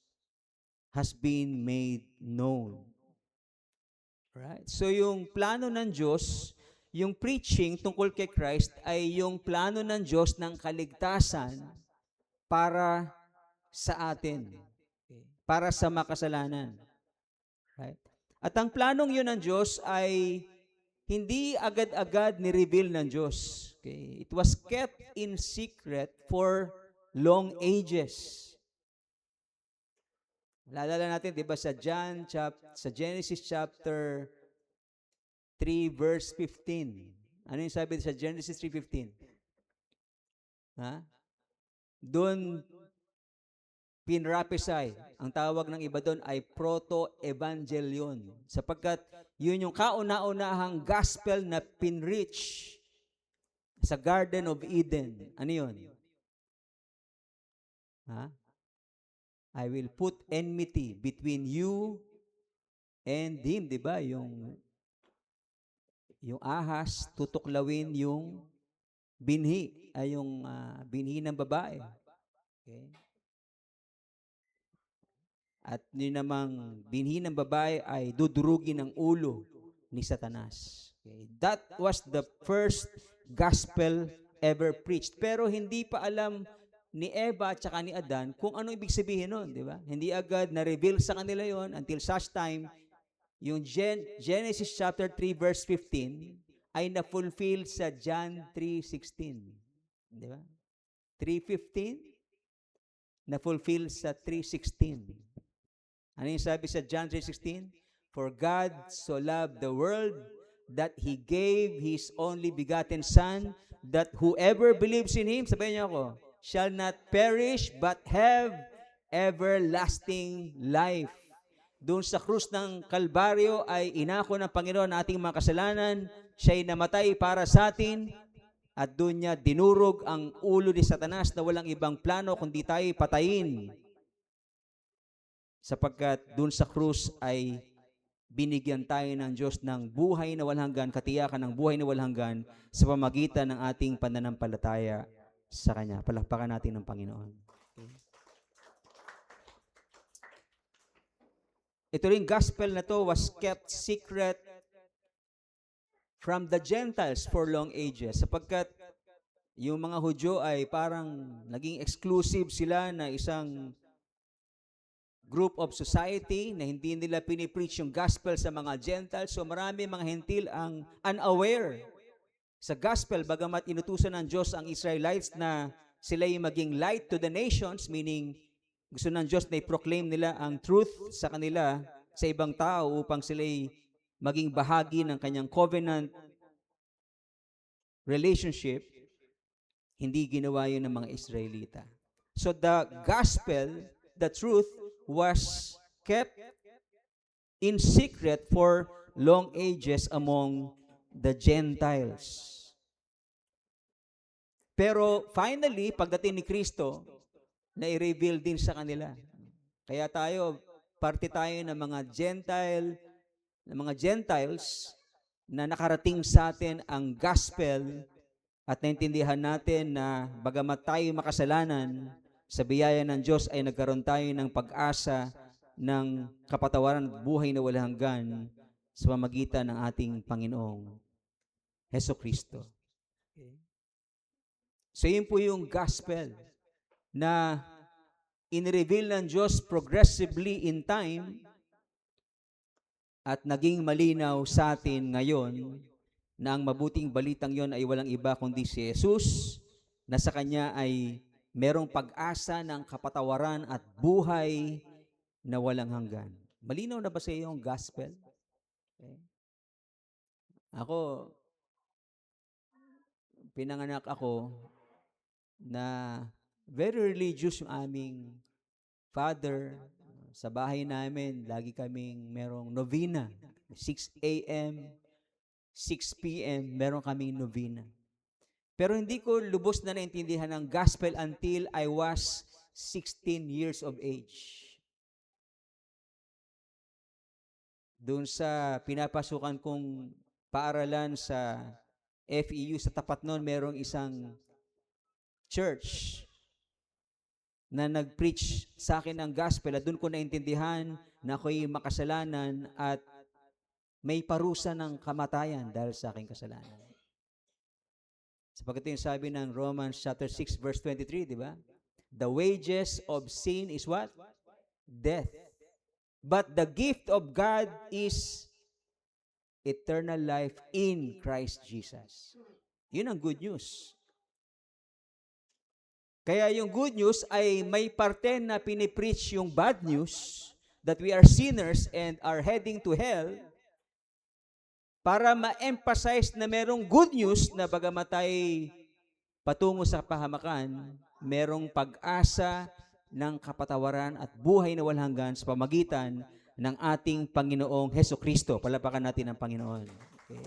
Speaker 3: has been made known. Right? So yung plano ng Diyos, yung preaching tungkol kay Christ ay yung plano ng Diyos ng kaligtasan para sa atin. Okay? Para sa makasalanan. Right? At ang planong yun ng Diyos ay hindi agad-agad ni-reveal ng Diyos. Okay? It was kept in secret for long ages. Naalala natin, di ba, sa Genesis chapter 3 verse 15. Ano yung sabi sa Genesis 3:15? Ha? Doon pinrapisay. Ang tawag ng iba doon ay proto-evangelion. Sapagkat yun yung kauna-unahang gospel na pinreach sa Garden of Eden. Ano yun? Ha? I will put enmity between you and him, di ba? Yung ahas, tutuklawin yung binhi, ay yung binhi ng babae. Okay? At yun namang binhi ng babae ay dudurugin ng ulo ni Satanas. Okay? That was the first gospel ever preached. Pero hindi pa alam ni Eva at saka ni Adan kung ano ibig sabihin nun, di ba? Hindi agad na-reveal sa kanila yon until such time yung Genesis chapter 3 verse 15 ay na-fulfill sa John 3:16. Di ba? 3:15 na-fulfill sa 3:16. Ano yung sabi sa John 3:16? For God so loved the world that He gave His only begotten Son, that whoever believes in Him, sabihin niyo ako, shall not perish but have everlasting life. Doon sa krus ng Kalbaryo ay inako ng Panginoon na ating mga kasalanan, siya'y namatay para sa atin, at doon niya dinurog ang ulo ni Satanas na walang ibang plano kundi tayo patayin. Sapagkat doon sa krus ay binigyan tayo ng Diyos ng buhay na walang hanggan, katiyakan ng buhay na walang hanggan sa pamagitan ng ating pananampalataya sa Kanya. Palakpakan natin ng Panginoon. Okay. Ito ring gospel na to was kept secret from the Gentiles for long ages, sapagkat yung mga Hudyo ay parang naging exclusive sila na isang group of society na hindi nila pinipreach yung gospel sa mga Gentiles. So marami mga Hentil ang unaware sa gospel, bagamat inutusan ng Diyos ang Israelites na sila'y maging light to the nations, meaning gusto ng Diyos na i-proclaim nila ang truth sa kanila, sa ibang tao, upang sila'y maging bahagi ng kanyang covenant relationship. Hindi ginawa yun ng mga Israelita. So the gospel, the truth, was kept in secret for long ages among the Gentiles. Pero finally, pagdating ni Kristo, na-reveal din sa kanila. Kaya tayo, parte tayo ng mga Gentiles na nakarating sa atin ang gospel, at naintindihan natin na bagamat tayo makasalanan, sa biyaya ng Diyos ay nagkaroon tayo ng pag-asa ng kapatawaran at buhay na walang hanggan sa pamagitan ng ating Panginoong Hesukristo. So yun po yung gospel na in-reveal ng Diyos progressively in time at naging malinaw sa atin ngayon na ang mabuting balitang yon ay walang iba kundi si Jesus, na sa Kanya ay merong pag-asa ng kapatawaran at buhay na walang hanggan. Malinaw na ba sa iyo ang gospel? Okay. Ako, pinanganak ako na very religious yung aming father. Sa bahay namin, lagi kaming merong novena. 6 a.m., 6 p.m., meron kaming novena. Pero hindi ko lubos na naintindihan ang gospel until I was 16 years of age. Doon sa pinapasukan kong paaralan sa FEU, sa tapat noon, merong isang church na nag-preach sa akin ang gospel, at doon ko naintindihan na ako'y makasalanan at may parusa ng kamatayan dahil sa aking kasalanan. Sapagkat yung sabi ng Romans chapter 6 verse 23, di ba? The wages of sin is what? Death. But the gift of God is eternal life in Christ Jesus. Yun ang good news. Kaya yung good news ay may parte na pinipreach yung bad news, that we are sinners and are heading to hell, para ma-emphasize na merong good news na bagamat tayo patungo sa pahamakan, merong pag-asa ng kapatawaran at buhay na walang hanggan sa pamagitan ng ating Panginoong Hesukristo. Palapakan natin ang Panginoon. Okay.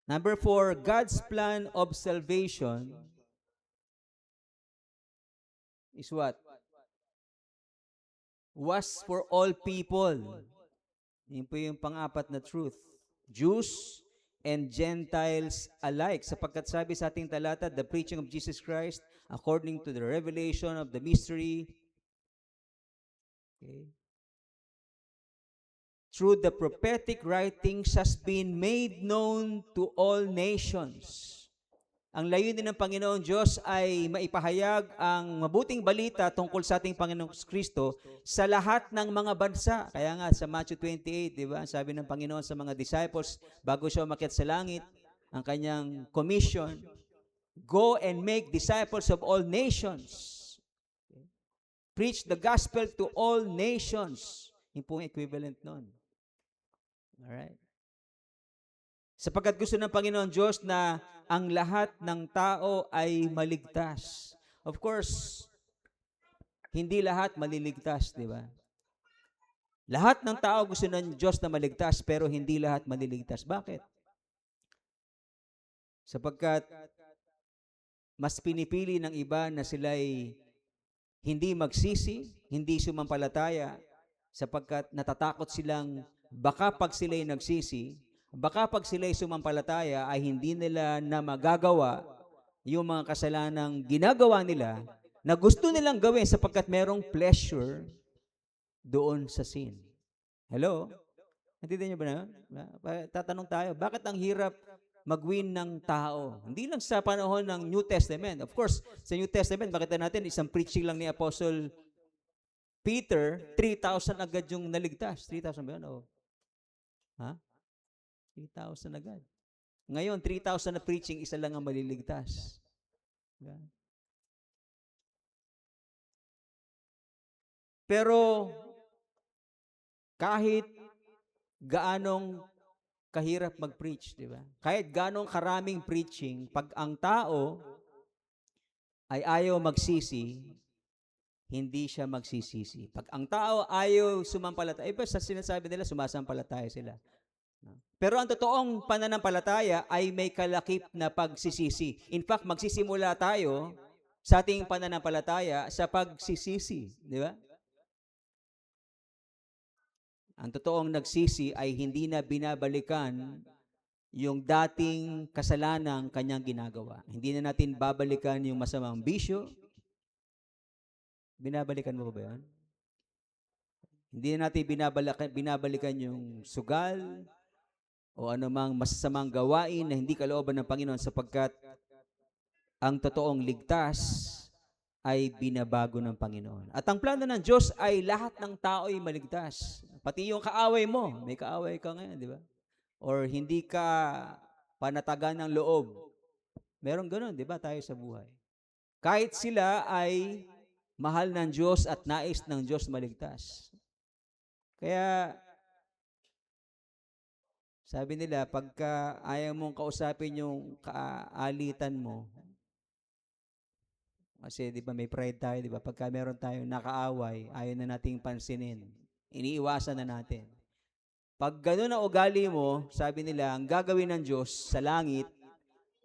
Speaker 3: Number 4, God's plan of salvation is what? Was for all people. Yun po yung pang-apat na truth. Jews and Gentiles alike. Sapagkat sabi sa ating talata, the preaching of Jesus Christ according to the revelation of the mystery, okay, through the prophetic writings has been made known to all nations. Ang layunin ng Panginoon Diyos ay maipahayag ang mabuting balita tungkol sa ating Panginoong Kristo sa lahat ng mga bansa. Kaya nga sa Matthew 28, di ba? Sabi ng Panginoon sa mga disciples bago siya umakyat sa langit, ang kanyang commission, go and make disciples of all nations. Preach the gospel to all nations. Yung pong equivalent nun. Alright. Sapagkat gusto ng Panginoon Diyos na ang lahat ng tao ay maligtas. Of course, hindi lahat maliligtas, di ba? Lahat ng tao gusto ng Diyos na maligtas, pero hindi lahat maliligtas. Bakit? Sapagkat mas pinipili ng iba na sila'y hindi magsisi, hindi sumampalataya, sapagkat natatakot silang baka pag sila'y nagsisi, baka pag sila'y sumampalataya ay hindi nila na magagawa yung mga kasalanang ginagawa nila na gusto nilang gawin sapagkat merong pleasure doon sa sin. Hello? Natindihan niyo ba na yun? Tatanong tayo, bakit ang hirap mag-win ng tao? Hindi lang sa panahon ng New Testament. Of course, sa New Testament, makita natin, isang preaching lang ni Apostle Peter, 3,000 agad yung naligtas. 3,000 ba yun? Ha? 3,000 agad. Ngayon, 3,000 na preaching, isa lang ang maliligtas. Yeah. Pero, kahit gaanong kahirap mag-preach, di ba? Kahit gaanong karaming preaching, pag ang tao ay ayaw magsisi, hindi siya magsisisi. Pag ang tao ayaw sumampalataya, iba sa sinasabi nila, sumasampalataya sila. Pero ang totoong pananampalataya ay may kalakip na pagsisisi. In fact, magsisimula tayo sa ating pananampalataya sa pagsisisi. Di ba? Ang totoong nagsisi ay hindi na binabalikan yung dating kasalanang kanyang ginagawa. Hindi na natin babalikan yung masamang bisyo. Binabalikan mo ba yan? Hindi na natin binabalikan yung sugal, o anumang masasamang gawain na hindi kalooban ng Panginoon sapagkat ang totoong ligtas ay binabago ng Panginoon. At ang plano ng Diyos ay lahat ng tao ay maligtas. Pati yung kaaway mo, may kaaway ka ngayon, di ba? Or hindi ka panatagan ng loob. Meron ganun, di ba, tayo sa buhay. Kahit sila ay mahal ng Diyos at nais ng Diyos maligtas. Kaya, sabi nila, pagka ayaw mong kausapin yung kaalitan mo, kasi di ba may pride tayo, di ba? Pagka meron tayong nakaaway, ayaw na nating pansinin. Iniiwasan na natin. Pag gano'n ang ugali mo, sabi nila, ang gagawin ng Diyos sa langit,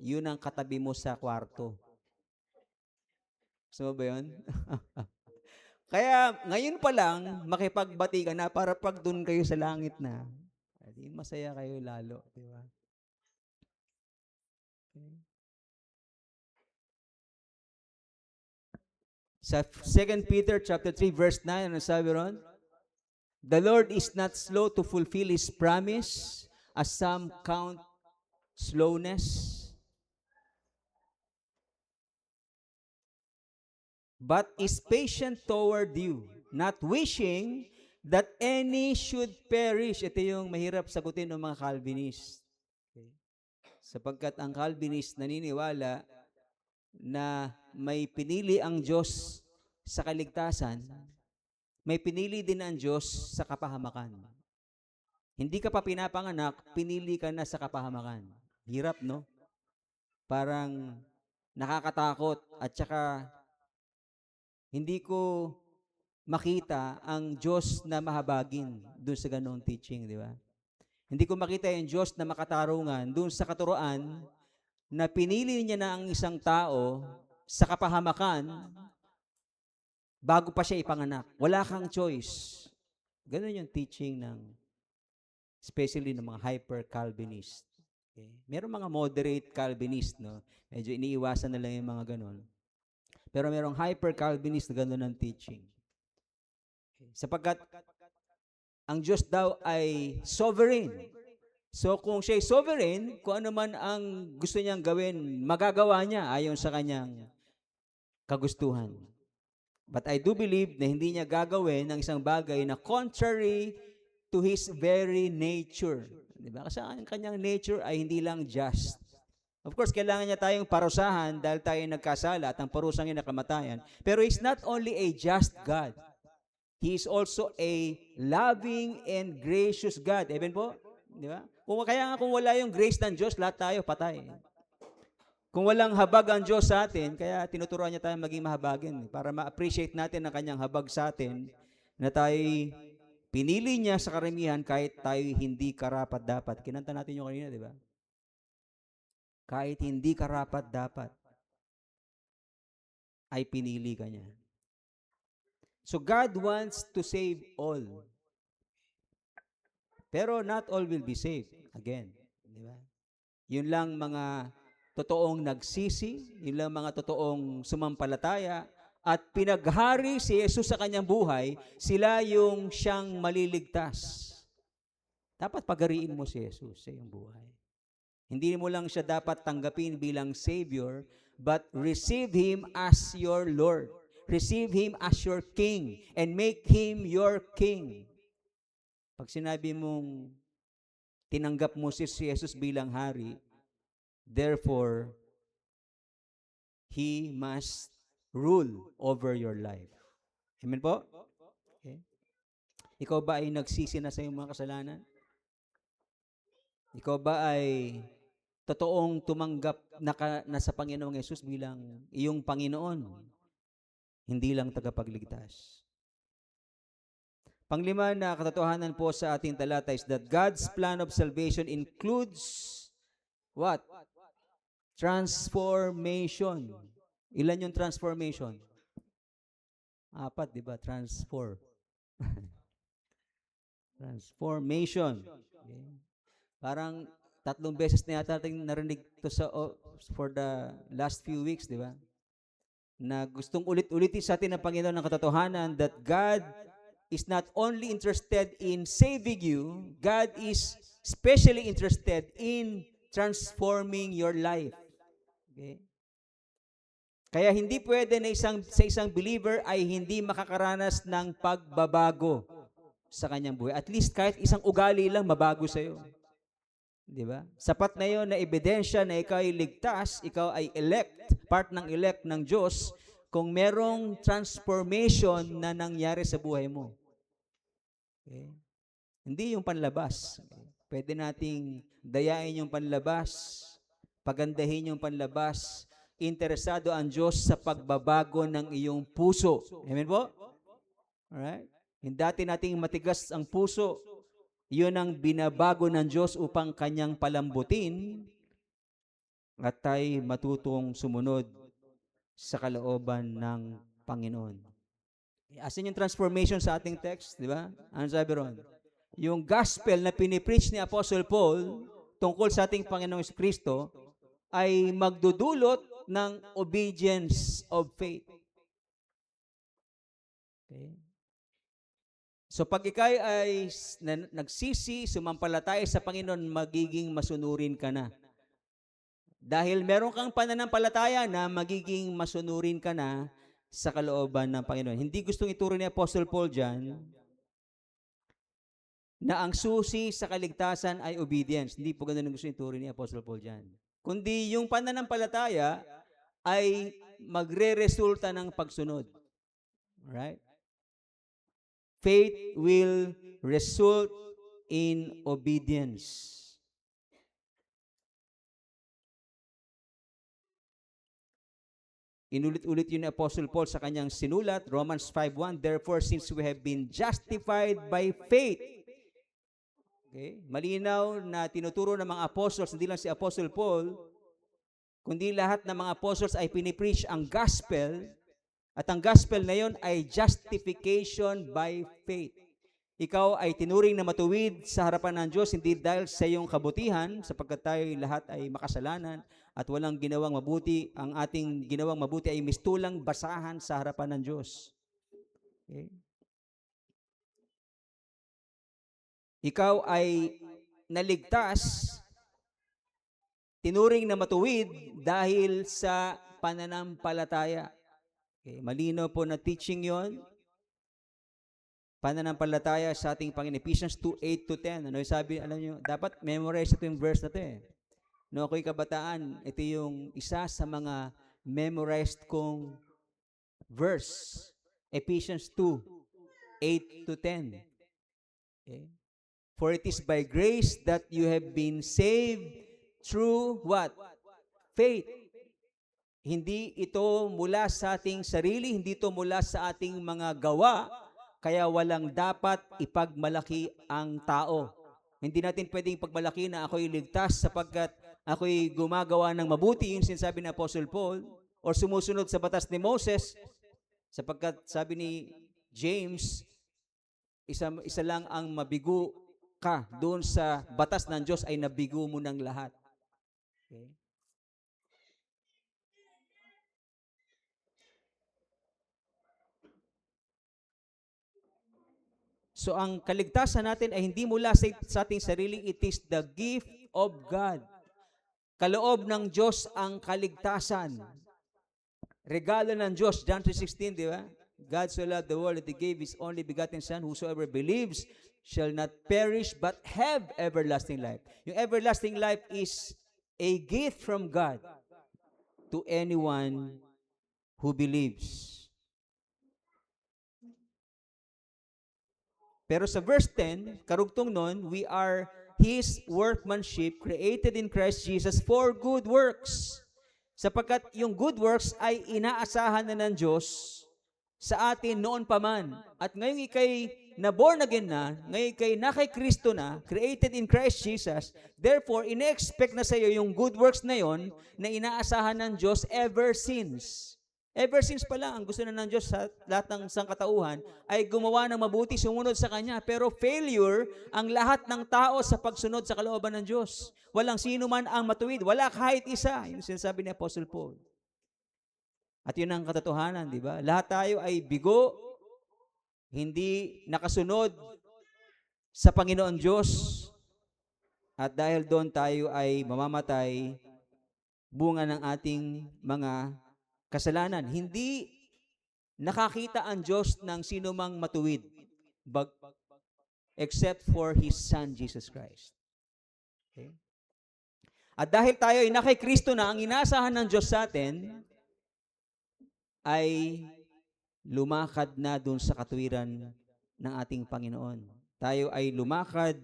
Speaker 3: yun ang katabi mo sa kwarto. Gusto mo ba yun? Kaya ngayon pa lang, makipagbati ka na para pag doon kayo sa langit na, di masaya kayo lalo, di ba? Okay. Sa 2 Peter chapter 3 verse 9, ano sabi ron? The Lord is not slow to fulfill His promise, as some count slowness, but is patient toward you, not wishing that any should perish. Ito yung mahirap sagutin ng mga Calvinist. Okay. Sapagkat ang Calvinist naniniwala na may pinili ang Diyos sa kaligtasan, may pinili din ang Diyos sa kapahamakan. Hindi ka pa pinapanganak, pinili ka na sa kapahamakan. Hirap, no? Parang nakakatakot at saka hindi ko makita ang Diyos na mahabagin doon sa ganong teaching, di ba? Hindi ko makita yung Diyos na makatarungan doon sa katuroan na pinili niya na ang isang tao sa kapahamakan bago pa siya ipanganak. Wala kang choice. Ganon yung teaching ng, especially ng mga hyper-Calvinist. Okay? Meron mga moderate Calvinist, no? Medyo iniiwasan na lang yung mga ganon. Pero merong hyper-Calvinist na ganon ng teaching. Okay? Sapagkat ang Diyos daw ay sovereign. So kung siya ay sovereign, kung ano man ang gusto niyang gawin, magagawa niya ayon sa kanyang kagustuhan. But I do believe na hindi niya gagawin ng isang bagay na contrary to His very nature. Diba? Kasi ang kanyang nature ay hindi lang just. Of course, kailangan niya tayong parusahan dahil tayo nagkasala at ang parusang yun na kamatayan. Pero He's not only a just God. He is also a loving and gracious God. Amen po? Di ba? Kung wala yung grace ng Diyos, lahat tayo patay. Kung walang habag ang Diyos sa atin, kaya tinuturuan niya tayo maging mahabagin para ma-appreciate natin ang kanyang habag sa atin na tayo pinili niya sa karamihan kahit tayo hindi karapat-dapat. Kinanta natin yung kanina, di ba? Kahit hindi karapat-dapat, ay pinili ka niya. So God wants to save all. Pero not all will be saved. Again, di ba? Yun lang mga totoong nagsisi, yun lang mga totoong sumampalataya, at pinaghari si Jesus sa kanyang buhay, sila yung siyang maliligtas. Dapat pagariin mo si Jesus sa iyong buhay. Hindi mo lang siya dapat tanggapin bilang Savior, but receive Him as your Lord. Receive Him as your King and make Him your King. Pag sinabi mong tinanggap mo si Jesus bilang hari, therefore, He must rule over your life. Amen po? Okay. Ikaw ba ay nagsisi na sa iyong mga kasalanan? Ikaw ba ay totoong tumanggap na sa Panginoong Yesus bilang iyong Panginoon? Hindi lang tagapagligtas. Panglima na katotohanan po sa ating talata is that God's plan of salvation includes what? Transformation. Ilan yung transformation? 4, di ba? Transformation. Okay. Parang 3 beses na yata natin narinig to for the last few weeks, di ba? Na gustong ulit-ulitin sa atin ng Panginoon ng katotohanan that God is not only interested in saving you, God is especially interested in transforming your life. Okay? Kaya hindi pwede na sa isang believer ay hindi makakaranas ng pagbabago sa kanyang buhay. At least kahit isang ugali lang mabago sa iyo. Di ba? Sapat na yon na ebidensya na ikaw ay ligtas, ikaw ay elect, part ng elect ng Diyos, kung merong transformation na nangyari sa buhay mo. Okay? Hindi yung panlabas. Okay? Pwede nating dayain yung panlabas, pagandahin yung panlabas, interesado ang Diyos sa pagbabago ng iyong puso. Amen po? Alright? Yung dati nating matigas ang puso, yun ang binabago ng Diyos upang kanyang palambutin at tayo matutong sumunod sa kalooban ng Panginoon. Asan yung transformation sa ating text, di ba? Ano sabi ron? Yung gospel na pinipreach ni Apostle Paul tungkol sa ating Panginoong Kristo ay magdudulot ng obedience of faith. Okay? So pag ikay ay nagsisi, sumampalataya sa Panginoon, magiging masunurin ka na. Dahil meron kang pananampalataya na magiging masunurin ka na sa kalooban ng Panginoon. Hindi gustong ituro ni Apostle Paul dyan na ang susi sa kaligtasan ay obedience. Hindi po ganun ang gusto ituro ni Apostle Paul dyan. Kundi yung pananampalataya ay magre-resulta ng pagsunod. Right? Faith will result in obedience. Inulit-ulit yun ni Apostle Paul sa kanyang sinulat, Romans 5:1, therefore, since we have been justified by faith. Okay? Malinaw na tinuturo ng mga apostles, hindi lang si Apostle Paul, kundi lahat ng mga apostles ay pinipreach ang gospel, at ang gospel na yon ay justification by faith. Ikaw ay tinuring na matuwid sa harapan ng Diyos, hindi dahil sa iyong kabutihan, sapagkat tayo lahat ay makasalanan at walang ginawang mabuti. Ang ating ginawang mabuti ay mistulang basahan sa harapan ng Diyos. Okay? Ikaw ay naligtas, tinuring na matuwid dahil sa pananampalataya. Okay, malino po na teaching yon. Pananampalataya sa ating Panginoon. Ephesians 2:8-10. Ano yung sabi? Alam nyo, dapat memorize ito yung verse na ito eh. No, ako'y kabataan, ito yung isa sa mga memorized kong verse. Ephesians 2:8-10. Okay? For it is by grace that you have been saved through what? Faith. Hindi ito mula sa ating sarili, hindi ito mula sa ating mga gawa, kaya walang dapat ipagmalaki ang tao. Hindi natin pwedeng ipagmalaki na ako'y ligtas sapagkat ako'y gumagawa ng mabuti, yung sinasabi ni Apostle Paul, or sumusunod sa batas ni Moses, sapagkat sabi ni James, isa lang ang mabigo ka doon sa batas ng Diyos ay nabigo mo ng lahat. Okay? So ang kaligtasan natin ay hindi mula sa ating sarili, it is the gift of God. Kaloob ng Diyos ang kaligtasan. Regalo ng Diyos, John 3:16, di ba? God so loved the world that He gave His only begotten Son, whosoever believes shall not perish but have everlasting life. Yung everlasting life is a gift from God to anyone who believes. Pero sa verse 10, karugtong nun, we are His workmanship created in Christ Jesus for good works. Sapagkat yung good works ay inaasahan na ng Diyos sa atin noon pa man. At ngayon ikay na born again na, ngayon ikay na kay Kristo na, created in Christ Jesus, therefore, ine-expect na sa iyo yung good works na yon na inaasahan ng Diyos ever since. Ever since pa lang, ang gusto na ng Diyos sa lahat ng sangkatauhan ay gumawa ng mabuti, sumunod sa Kanya. Pero failure ang lahat ng tao sa pagsunod sa kalooban ng Diyos. Walang sino man ang matuwid. Wala kahit isa. Yun sinasabi ni Apostle Paul. At yun ang katotohanan, di ba? Lahat tayo ay bigo, hindi nakasunod sa Panginoon Diyos. At dahil doon tayo ay mamamatay, bunga ng ating mga kasalanan. Hindi nakakita ang Diyos ng sino mang matuwid except for His Son, Jesus Christ. Okay? At dahil tayo ay na kay Kristo na, ang inaasahan ng Diyos sa atin ay lumakad na dun sa katuwiran ng ating Panginoon. Tayo ay lumakad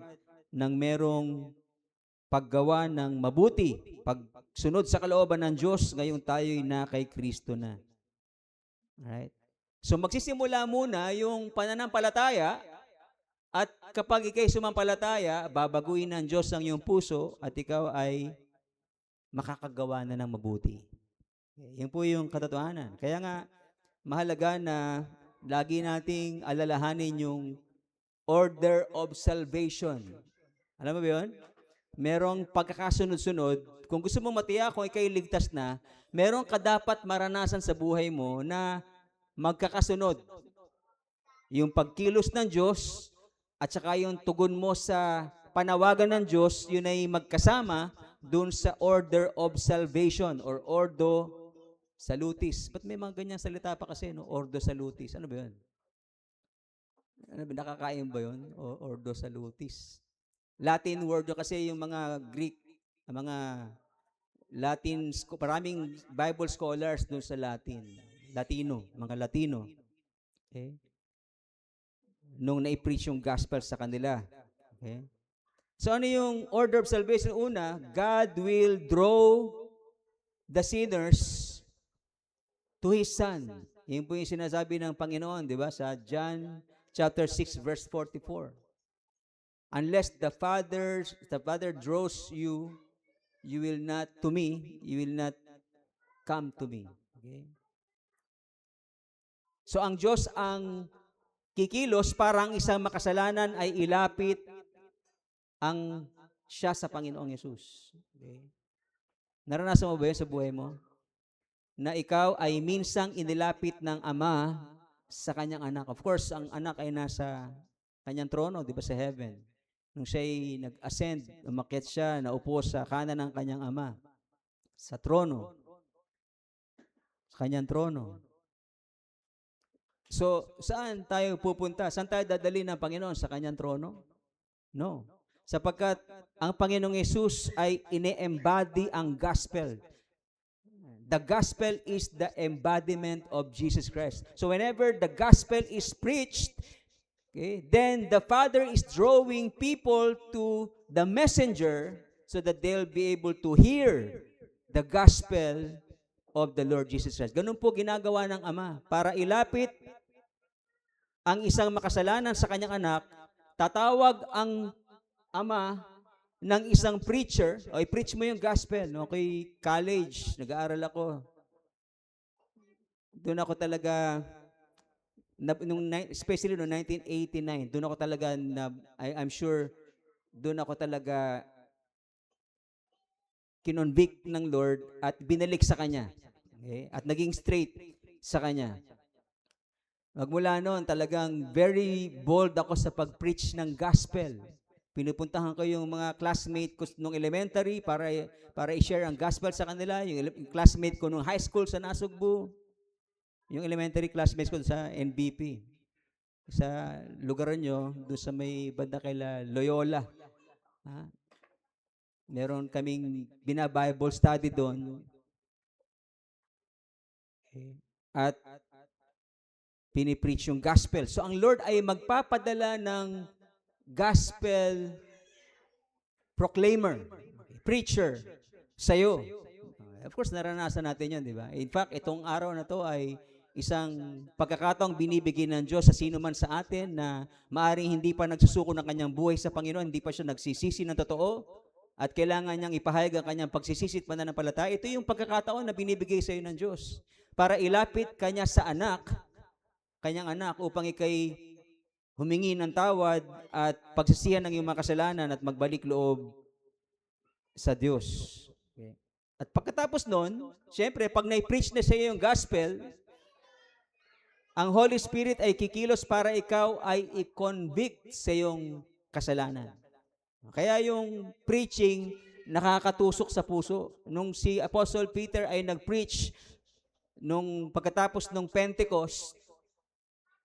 Speaker 3: ng merong paggawa ng mabuti, pagsunod sa kalooban ng Diyos, ngayon tayo'y na kay Kristo na. Alright? So magsisimula muna yung pananampalataya, at kapag ikay sumampalataya, babaguhin ng Diyos ang iyong puso at ikaw ay makakagawa na ng mabuti. Yan po yung katotohanan. Kaya nga, mahalaga na lagi nating alalahanin yung order of salvation. Alam mo ba yun? Merong pagkakasunod-sunod. Kung gusto mong matiyak kung ikay ligtas na, merong kadapat maranasan sa buhay mo na magkakasunod. Yung pagkilos ng Diyos at saka yung tugon mo sa panawagan ng Diyos, yun ay magkasama dun sa order of salvation or ordo salutis. Ba't may mga ganyang salita pa kasi, no? Ordo salutis. Ano ba yun? Ano ba, nakakain ba yun? Ordo salutis. Latin word kasi yung mga Greek, mga maraming Bible scholars doon sa mga Latino. Okay? Nung na-preach yung gospel sa kanila. Okay? So ano yung order of salvation? Una, God will draw the sinners to His Son. Yun po yung sinasabi ng Panginoon, di ba? Sa John chapter 6, verse 44. Unless the Father draws you, you will not come to me. Okay? So ang Diyos ang kikilos para ang isang makasalanan ay ilapit siya sa Panginoong Yesus. Okay? Naranasan mo ba yun sa buhay mo? Na ikaw ay minsang inilapit ng Ama sa kanyang anak. Of course, ang anak ay nasa kanyang trono, di ba, sa heaven. Nung siya'y nag-ascend, umakyat siya, naupo sa kanan ng kanyang Ama. Sa trono. Sa kanyang trono. So, saan tayo pupunta? Saan tayo dadali ng Panginoon? Sa kanyang trono? No. Sapagkat ang Panginoong Yesus ay ine-embody ang gospel. The gospel is the embodiment of Jesus Christ. So whenever the gospel is preached, okay, then the Father is drawing people to the messenger so that they'll be able to hear the gospel of the Lord Jesus Christ. Ganun po ginagawa ng Ama para ilapit ang isang makasalanan sa kanyang anak. Tatawag ang Ama ng isang preacher, o i-preach mo yung gospel. No? Okay, college, nag-aaral ako. Doon ako talaga, especially noong 1989, doon ako talaga, I'm sure, doon ako talaga kinonvict ng Lord at binalik sa Kanya. Okay? At naging straight sa Kanya. Magmula noon, talagang very bold ako sa pag-preach ng gospel. Pinupuntahan ko yung mga classmate ko nung elementary para i-share ang gospel sa kanila, yung classmate ko nung high school sa Nasugbu, yung elementary classmates ko sa NBP. Sa lugar nyo, doon sa may banda kaila Loyola. Ha? Meron kaming bina-Bible study doon. Okay. At pinipreach yung gospel. So ang Lord ay magpapadala ng gospel proclaimer, preacher sa'yo. Of course, naranasan natin yun, di ba? In fact, itong araw na to ay isang pagkakataong binibigay ng Diyos sa sino man sa atin na maaaring hindi pa nagsusuko ng kanyang buhay sa Panginoon, hindi pa siya nagsisisi ng totoo, at kailangan niyang ipahayag ang kanyang pagsisisi at pananampalataya. Ito yung pagkakataon na binibigay sa iyo ng Diyos para ilapit kanya sa kanyang anak, upang ikay humingi ng tawad at pagsisihan ng iyong mga kasalanan at magbalik loob sa Diyos. Okay. At pagkatapos nun, syempre, pag na-preach na sa iyo yung gospel, ang Holy Spirit ay kikilos para ikaw ay i-convict sa iyong kasalanan. Kaya yung preaching nakakatusok sa puso. Nung si Apostle Peter ay nag-preach nung pagkatapos ng Pentecost,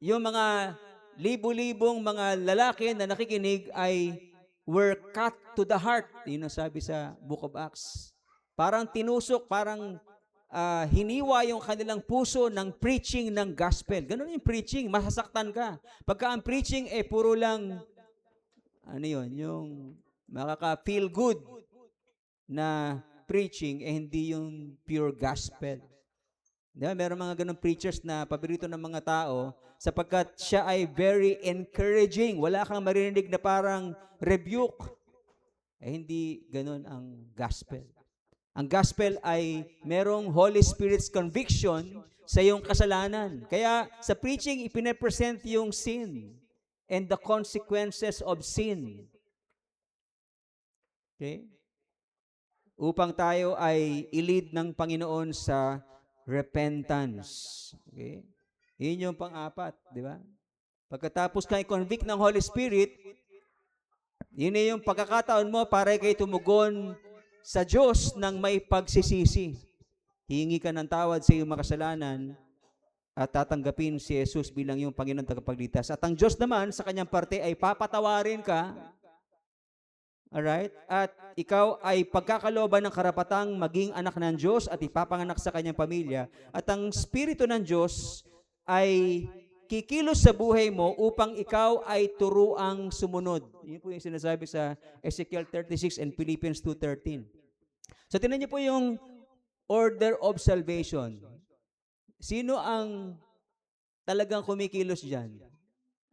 Speaker 3: yung mga libo-libong mga lalaki na nakikinig ay were cut to the heart. Yun ang sabi sa Book of Acts. Parang tinusok, parang hiniwa yung kanilang puso ng preaching ng gospel. Ganun yung preaching, masasaktan ka. Pagka ang preaching puro lang, yung makaka-feel good na preaching, hindi yung pure gospel. Diba? Meron mga ganun preachers na paborito ng mga tao sapagkat siya ay very encouraging. Wala kang maririnig na parang rebuke. Hindi ganun ang gospel. Ang gospel ay merong Holy Spirit's conviction sa iyong kasalanan. Kaya sa preaching, ipine-present yung sin and the consequences of sin. Okay? Upang tayo ay i-lead ng Panginoon sa repentance. Okay? Yun yung pang-apat, di ba? Pagkatapos kang i-convict ng Holy Spirit, yun na yung pagkakataon mo para kay tumugon sa Diyos ng may pagsisisi. Hihingi ka ng tawad sa iyong makasalanan at tatanggapin si Jesus bilang yung Panginoon tagapagligtas. At ang Diyos naman sa kanyang parte ay papatawarin ka Alright? At ikaw ay pagkakalooban ng karapatang maging anak ng Diyos at ipapanganak sa kanyang pamilya. At ang Espiritu ng Diyos ay kikilos sa buhay mo upang ikaw ay turuang sumunod. Yun po yung sinasabi sa Ezekiel 36 and Philippians 2:13. So tinan niyo po yung order of salvation. Sino ang talagang kumikilos dyan?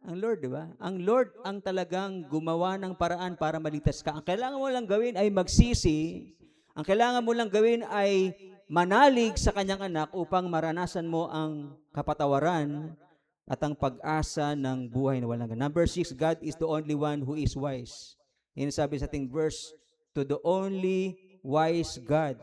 Speaker 3: Ang Lord, di ba? Ang Lord ang talagang gumawa ng paraan para maligtas ka. Ang kailangan mo lang gawin ay magsisi. Ang kailangan mo lang gawin ay manalig sa kanyang anak upang maranasan mo ang kapatawaran at ang pag-asa ng buhay na walang hanggan. Number 6, God is the only one who is wise. Yan sabi sa ating verse, to the only wise God.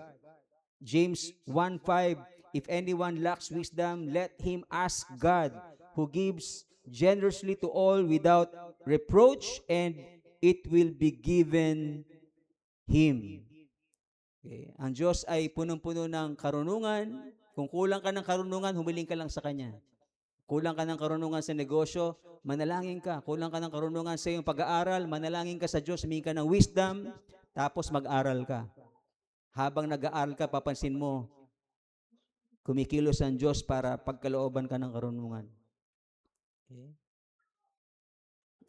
Speaker 3: James 1:5, if anyone lacks wisdom, let him ask God, who gives generously to all without reproach, and it will be given him. Okay. Ang Diyos ay punong-puno ng karunungan. Kung kulang ka ng karunungan, humiling ka lang sa Kanya. Kulang ka ng karunungan sa negosyo, manalangin ka. Kulang ka ng karunungan sa iyong pag-aaral, manalangin ka sa Diyos, humingi ka ng wisdom, tapos mag-aral ka. Habang nag-aaral ka, papansin mo, kumikilos ang Diyos para pagkalooban ka ng karunungan. Okay.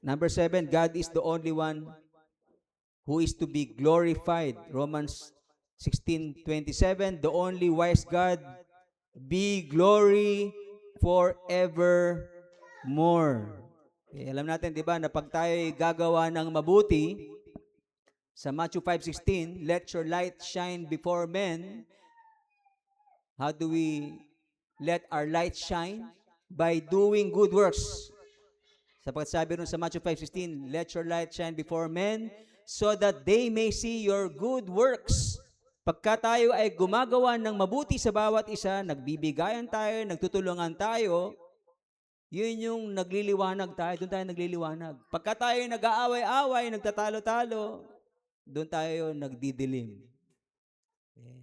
Speaker 3: Number 7, God is the only one who is to be glorified. Romans 16:27, the only wise God, be glory forevermore. Okay, alam natin, di ba, na pag tayo gagawa ng mabuti, sa Matthew 5:16, let your light shine before men. How do we let our light shine? By doing good works. Sapagkat sabi rin sa Matthew 5:16, let your light shine before men so that they may see your good works. Pagka tayo ay gumagawa ng mabuti sa bawat isa, nagbibigayan tayo, nagtutulungan tayo, yun yung nagliliwanag tayo, doon tayo nagliliwanag. Pagka tayo nag-aaway-away, nagtatalo-talo, doon tayo nagdidilim. Okay.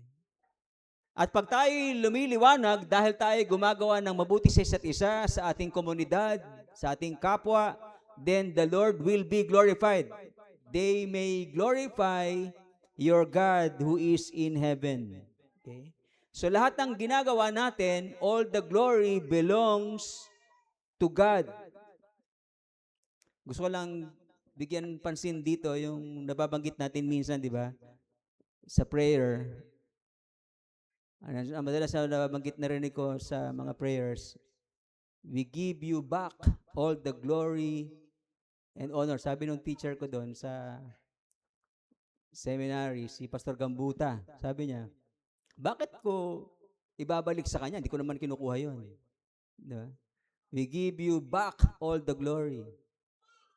Speaker 3: At pag tayo lumiliwanag, dahil tayo gumagawa ng mabuti sa isa't isa, sa ating komunidad, sa ating kapwa, then the Lord will be glorified. They may glorify your God who is in heaven. Okay? So lahat ng ginagawa natin, all the glory belongs to God. Gusto ko lang bigyan pansin dito yung nababanggit natin minsan, di ba? Sa prayer. Madalas na nababanggit na rin ko sa mga prayers, we give you back all the glory and honor. Sabi ng teacher ko doon sa seminary, si Pastor Gambuta, sabi niya, bakit ko ibabalik sa kanya? Hindi ko naman kinukuha yun. Diba? We give you back all the glory.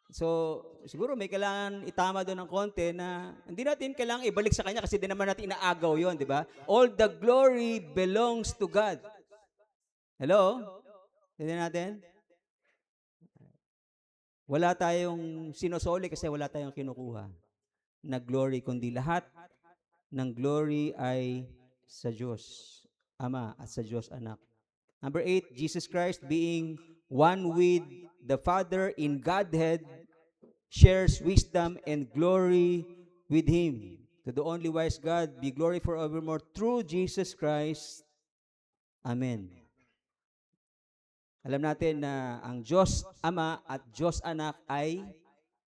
Speaker 3: So, siguro may kailangan itama doon ng konti na hindi natin kailangan ibalik sa Kanya kasi di naman natin inaagaw yon, di ba? All the glory belongs to God. Hello? Hindi natin? Wala tayong sinosoli kasi wala tayong kinukuha na glory, kundi lahat ng glory ay sa Diyos Ama at sa Diyos Anak. Number 8, Jesus Christ being one with the Father in Godhead shares wisdom and glory with Him. To the only wise God be glory forevermore through Jesus Christ. Amen. Alam natin na ang Diyos Ama at Diyos Anak ay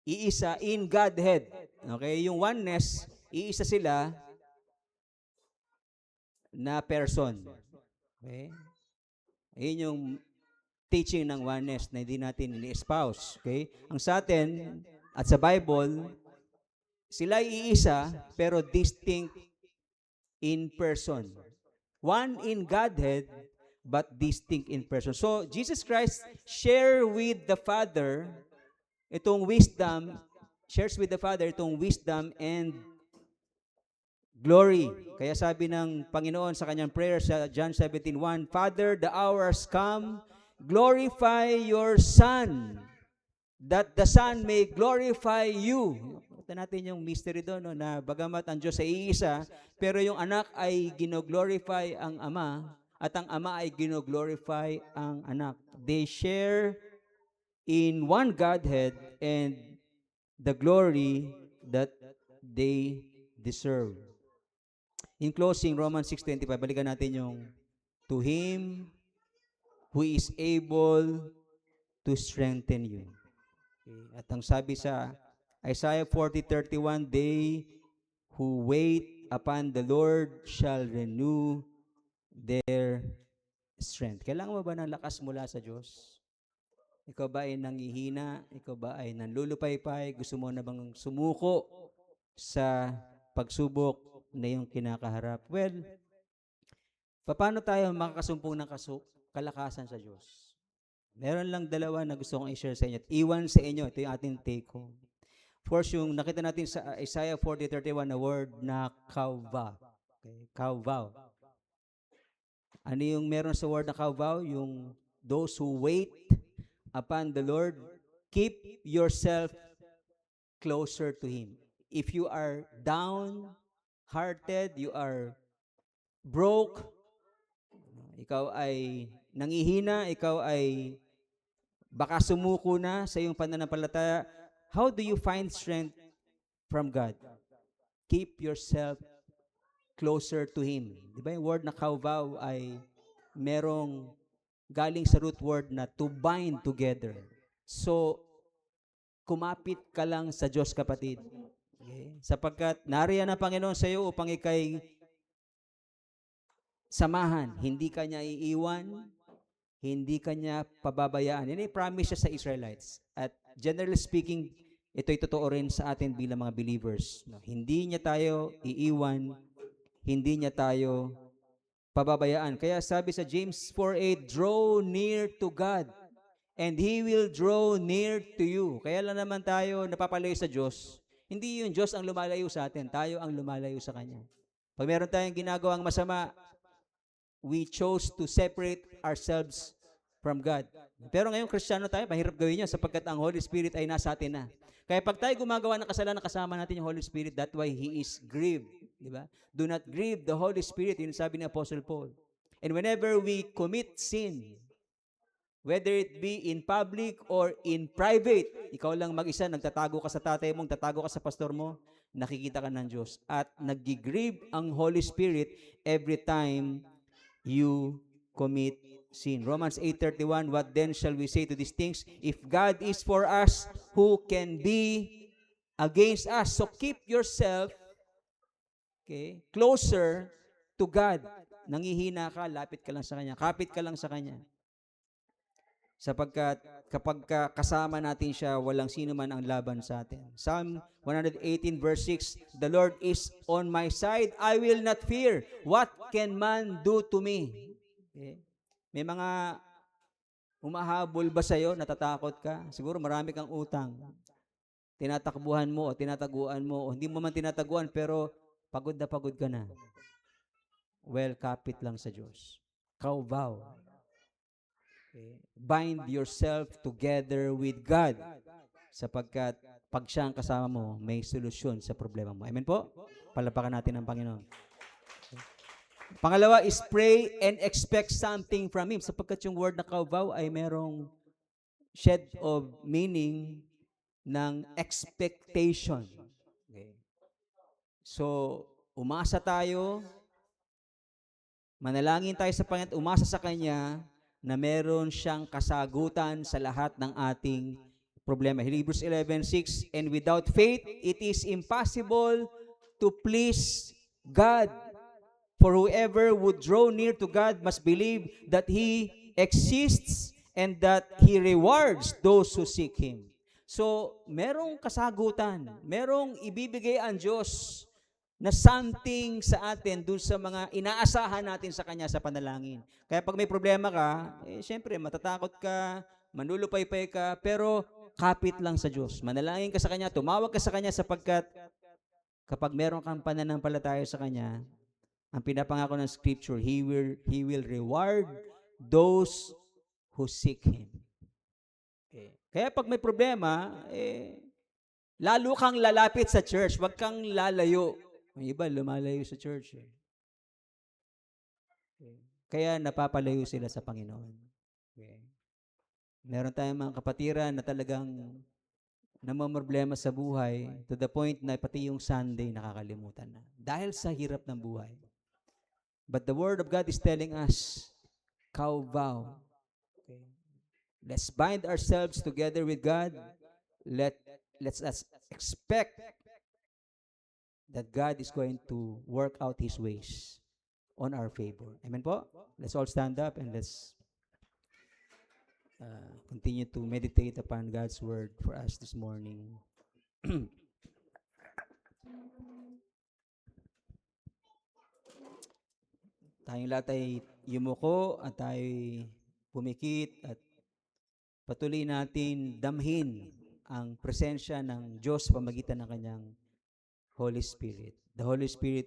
Speaker 3: iisa in Godhead. Okay? Yung oneness, iisa sila na person. Okay? Ayun yung teaching ng oneness na hindi natin ini-espouse. Okay? Ang sa atin at sa Bible, sila iisa pero distinct in person. One in Godhead but distinct in person. So, Jesus Christ share with the Father itong wisdom, shares with the Father itong wisdom and glory. Kaya sabi ng Panginoon sa kanyang prayer sa John 17:1, Father, the hour has come, glorify your Son, that the Son may glorify you. Kita natin yung mystery doon, no, na bagamat ang Diyos ay iisa, pero yung anak ay gino-glorify ang Ama, at ang Ama ay gino-glorify ang anak. They share in one Godhead and the glory that they deserve. In closing, Romans 6:25, balikan natin yung to Him who is able to strengthen you. Okay. At ang sabi sa Isaiah 40:31, they who wait upon the Lord shall renew their strength. Kailangan mo ba ng lakas mula sa Diyos? Ikaw ba ay nangihina? Ikaw ba ay nanlulupaypay? Gusto mo na bang sumuko sa pagsubok na yung kinakaharap? Well, paano tayo makakasumpong ng kalakasan sa Diyos? Meron lang dalawa na gusto kong i-share sa inyo at iwan sa inyo. Ito yung ating take home. First, yung nakita natin sa Isaiah 40:31 na word na kawva. Okay, kawva. Ano yung meron sa word na kawva? Yung those who wait upon the Lord, keep yourself closer to Him. If you are down-hearted, you are broke, ikaw ay nangihina, ikaw ay baka sumuko na sa iyong pananampalataya, how do you find strength from God? Keep yourself closer to Him. Di ba yung word na kauvaw ay merong galing sa root word na to bind together. So, kumapit ka lang sa Diyos, kapatid. Okay? Sapagkat nariyan ang Panginoon sa iyo upang ikay samahan. Hindi ka niya iiwan, hindi ka niya pababayaan. Yan ay promise siya sa Israelites. At generally speaking, ito'y totoo rin sa atin bilang mga believers. No? Hindi niya tayo iiwan, hindi niya tayo pababayaan. Kaya sabi sa James 4:8, draw near to God and He will draw near to you. Kaya lang naman tayo napapalayo sa Diyos. Hindi yung Diyos ang lumalayo sa atin, tayo ang lumalayo sa Kanya. Pag meron tayong ginagawang masama, we chose to separate ourselves from God. Pero ngayong Kristiyano tayo, mahirap gawin yun sapagkat ang Holy Spirit ay nasa atin na. Kaya pag tayo gumagawa ng kasalanan, kasama natin yung Holy Spirit, that why He is grieved. Di ba? Do not grieve the Holy Spirit, yun sabi ni Apostle Paul. And whenever we commit sin, whether it be in public or in private, ikaw lang mag-isa, nagtatago ka sa tatay mo, nagtatago ka sa pastor mo, nakikita ka ng Diyos. At nag-grieve ang Holy Spirit every time you commit sin. Romans 8:31, what then shall we say to these things? If God is for us, who can be against us? So keep yourself closer to God. Nangihina ka, lapit ka lang sa Kanya. Kapit ka lang sa Kanya. Sapagkat kapag kasama natin siya, walang sino man ang laban sa atin. Psalm 118 verse 6, the Lord is on my side, I will not fear. What can man do to me? Okay. May mga humahabol ba sa'yo, natatakot ka? Siguro marami kang utang. Tinatakbuhan mo o tinataguan mo o hindi mo man tinataguan pero pagod na pagod ka na. Well, kapit lang sa Diyos. Kauvaw. Okay. Bind yourself together with God sapagkat pag siya ang kasama mo, may solusyon sa problema mo. Amen po? Palapakan natin ang Panginoon. Okay. Pangalawa is pray and expect something from Him sapagkat yung word na kauvaw ay merong shed of meaning ng expectation. Okay. So, umasa tayo, manalangin tayo sa Panginoon, umasa sa Kanya na meron siyang kasagutan sa lahat ng ating problema. Hebrews 11:6, and without faith, it is impossible to please God. For whoever would draw near to God must believe that He exists and that He rewards those who seek Him. So, merong kasagutan, merong ibibigay ang Diyos na something sa atin dun sa mga inaasahan natin sa Kanya sa panalangin. Kaya pag may problema ka, syempre matatakot ka, manlulupaypay ka, pero kapit lang sa Diyos. Manalangin ka sa Kanya, tumawag ka sa Kanya sapagkat kapag meron kang pananampalataya sa Kanya, ang pinapangako ng Scripture, He will reward those who seek Him. Okay. Kaya pag may problema, lalo kang lalapit sa church, wag kang lalayo. May iba, lumalayo sa church. Okay. Kaya napapalayo sila sa Panginoon. Okay. Meron tayong mga kapatiran na talagang na mamroblema sa buhay to the point na pati yung Sunday nakakalimutan na. Dahil sa hirap ng buhay. But the Word of God is telling us, vow. Okay. Let's bind ourselves together with God. Let's us expect that God is going to work out His ways on our favor. Amen po? Let's all stand up and let's continue to meditate upon God's Word for us this morning. Tayong lahat ay yumuko at tayo pumikit at patuloy natin damhin ang presensya ng Diyos pamagitan ng kanyang Holy Spirit. The Holy Spirit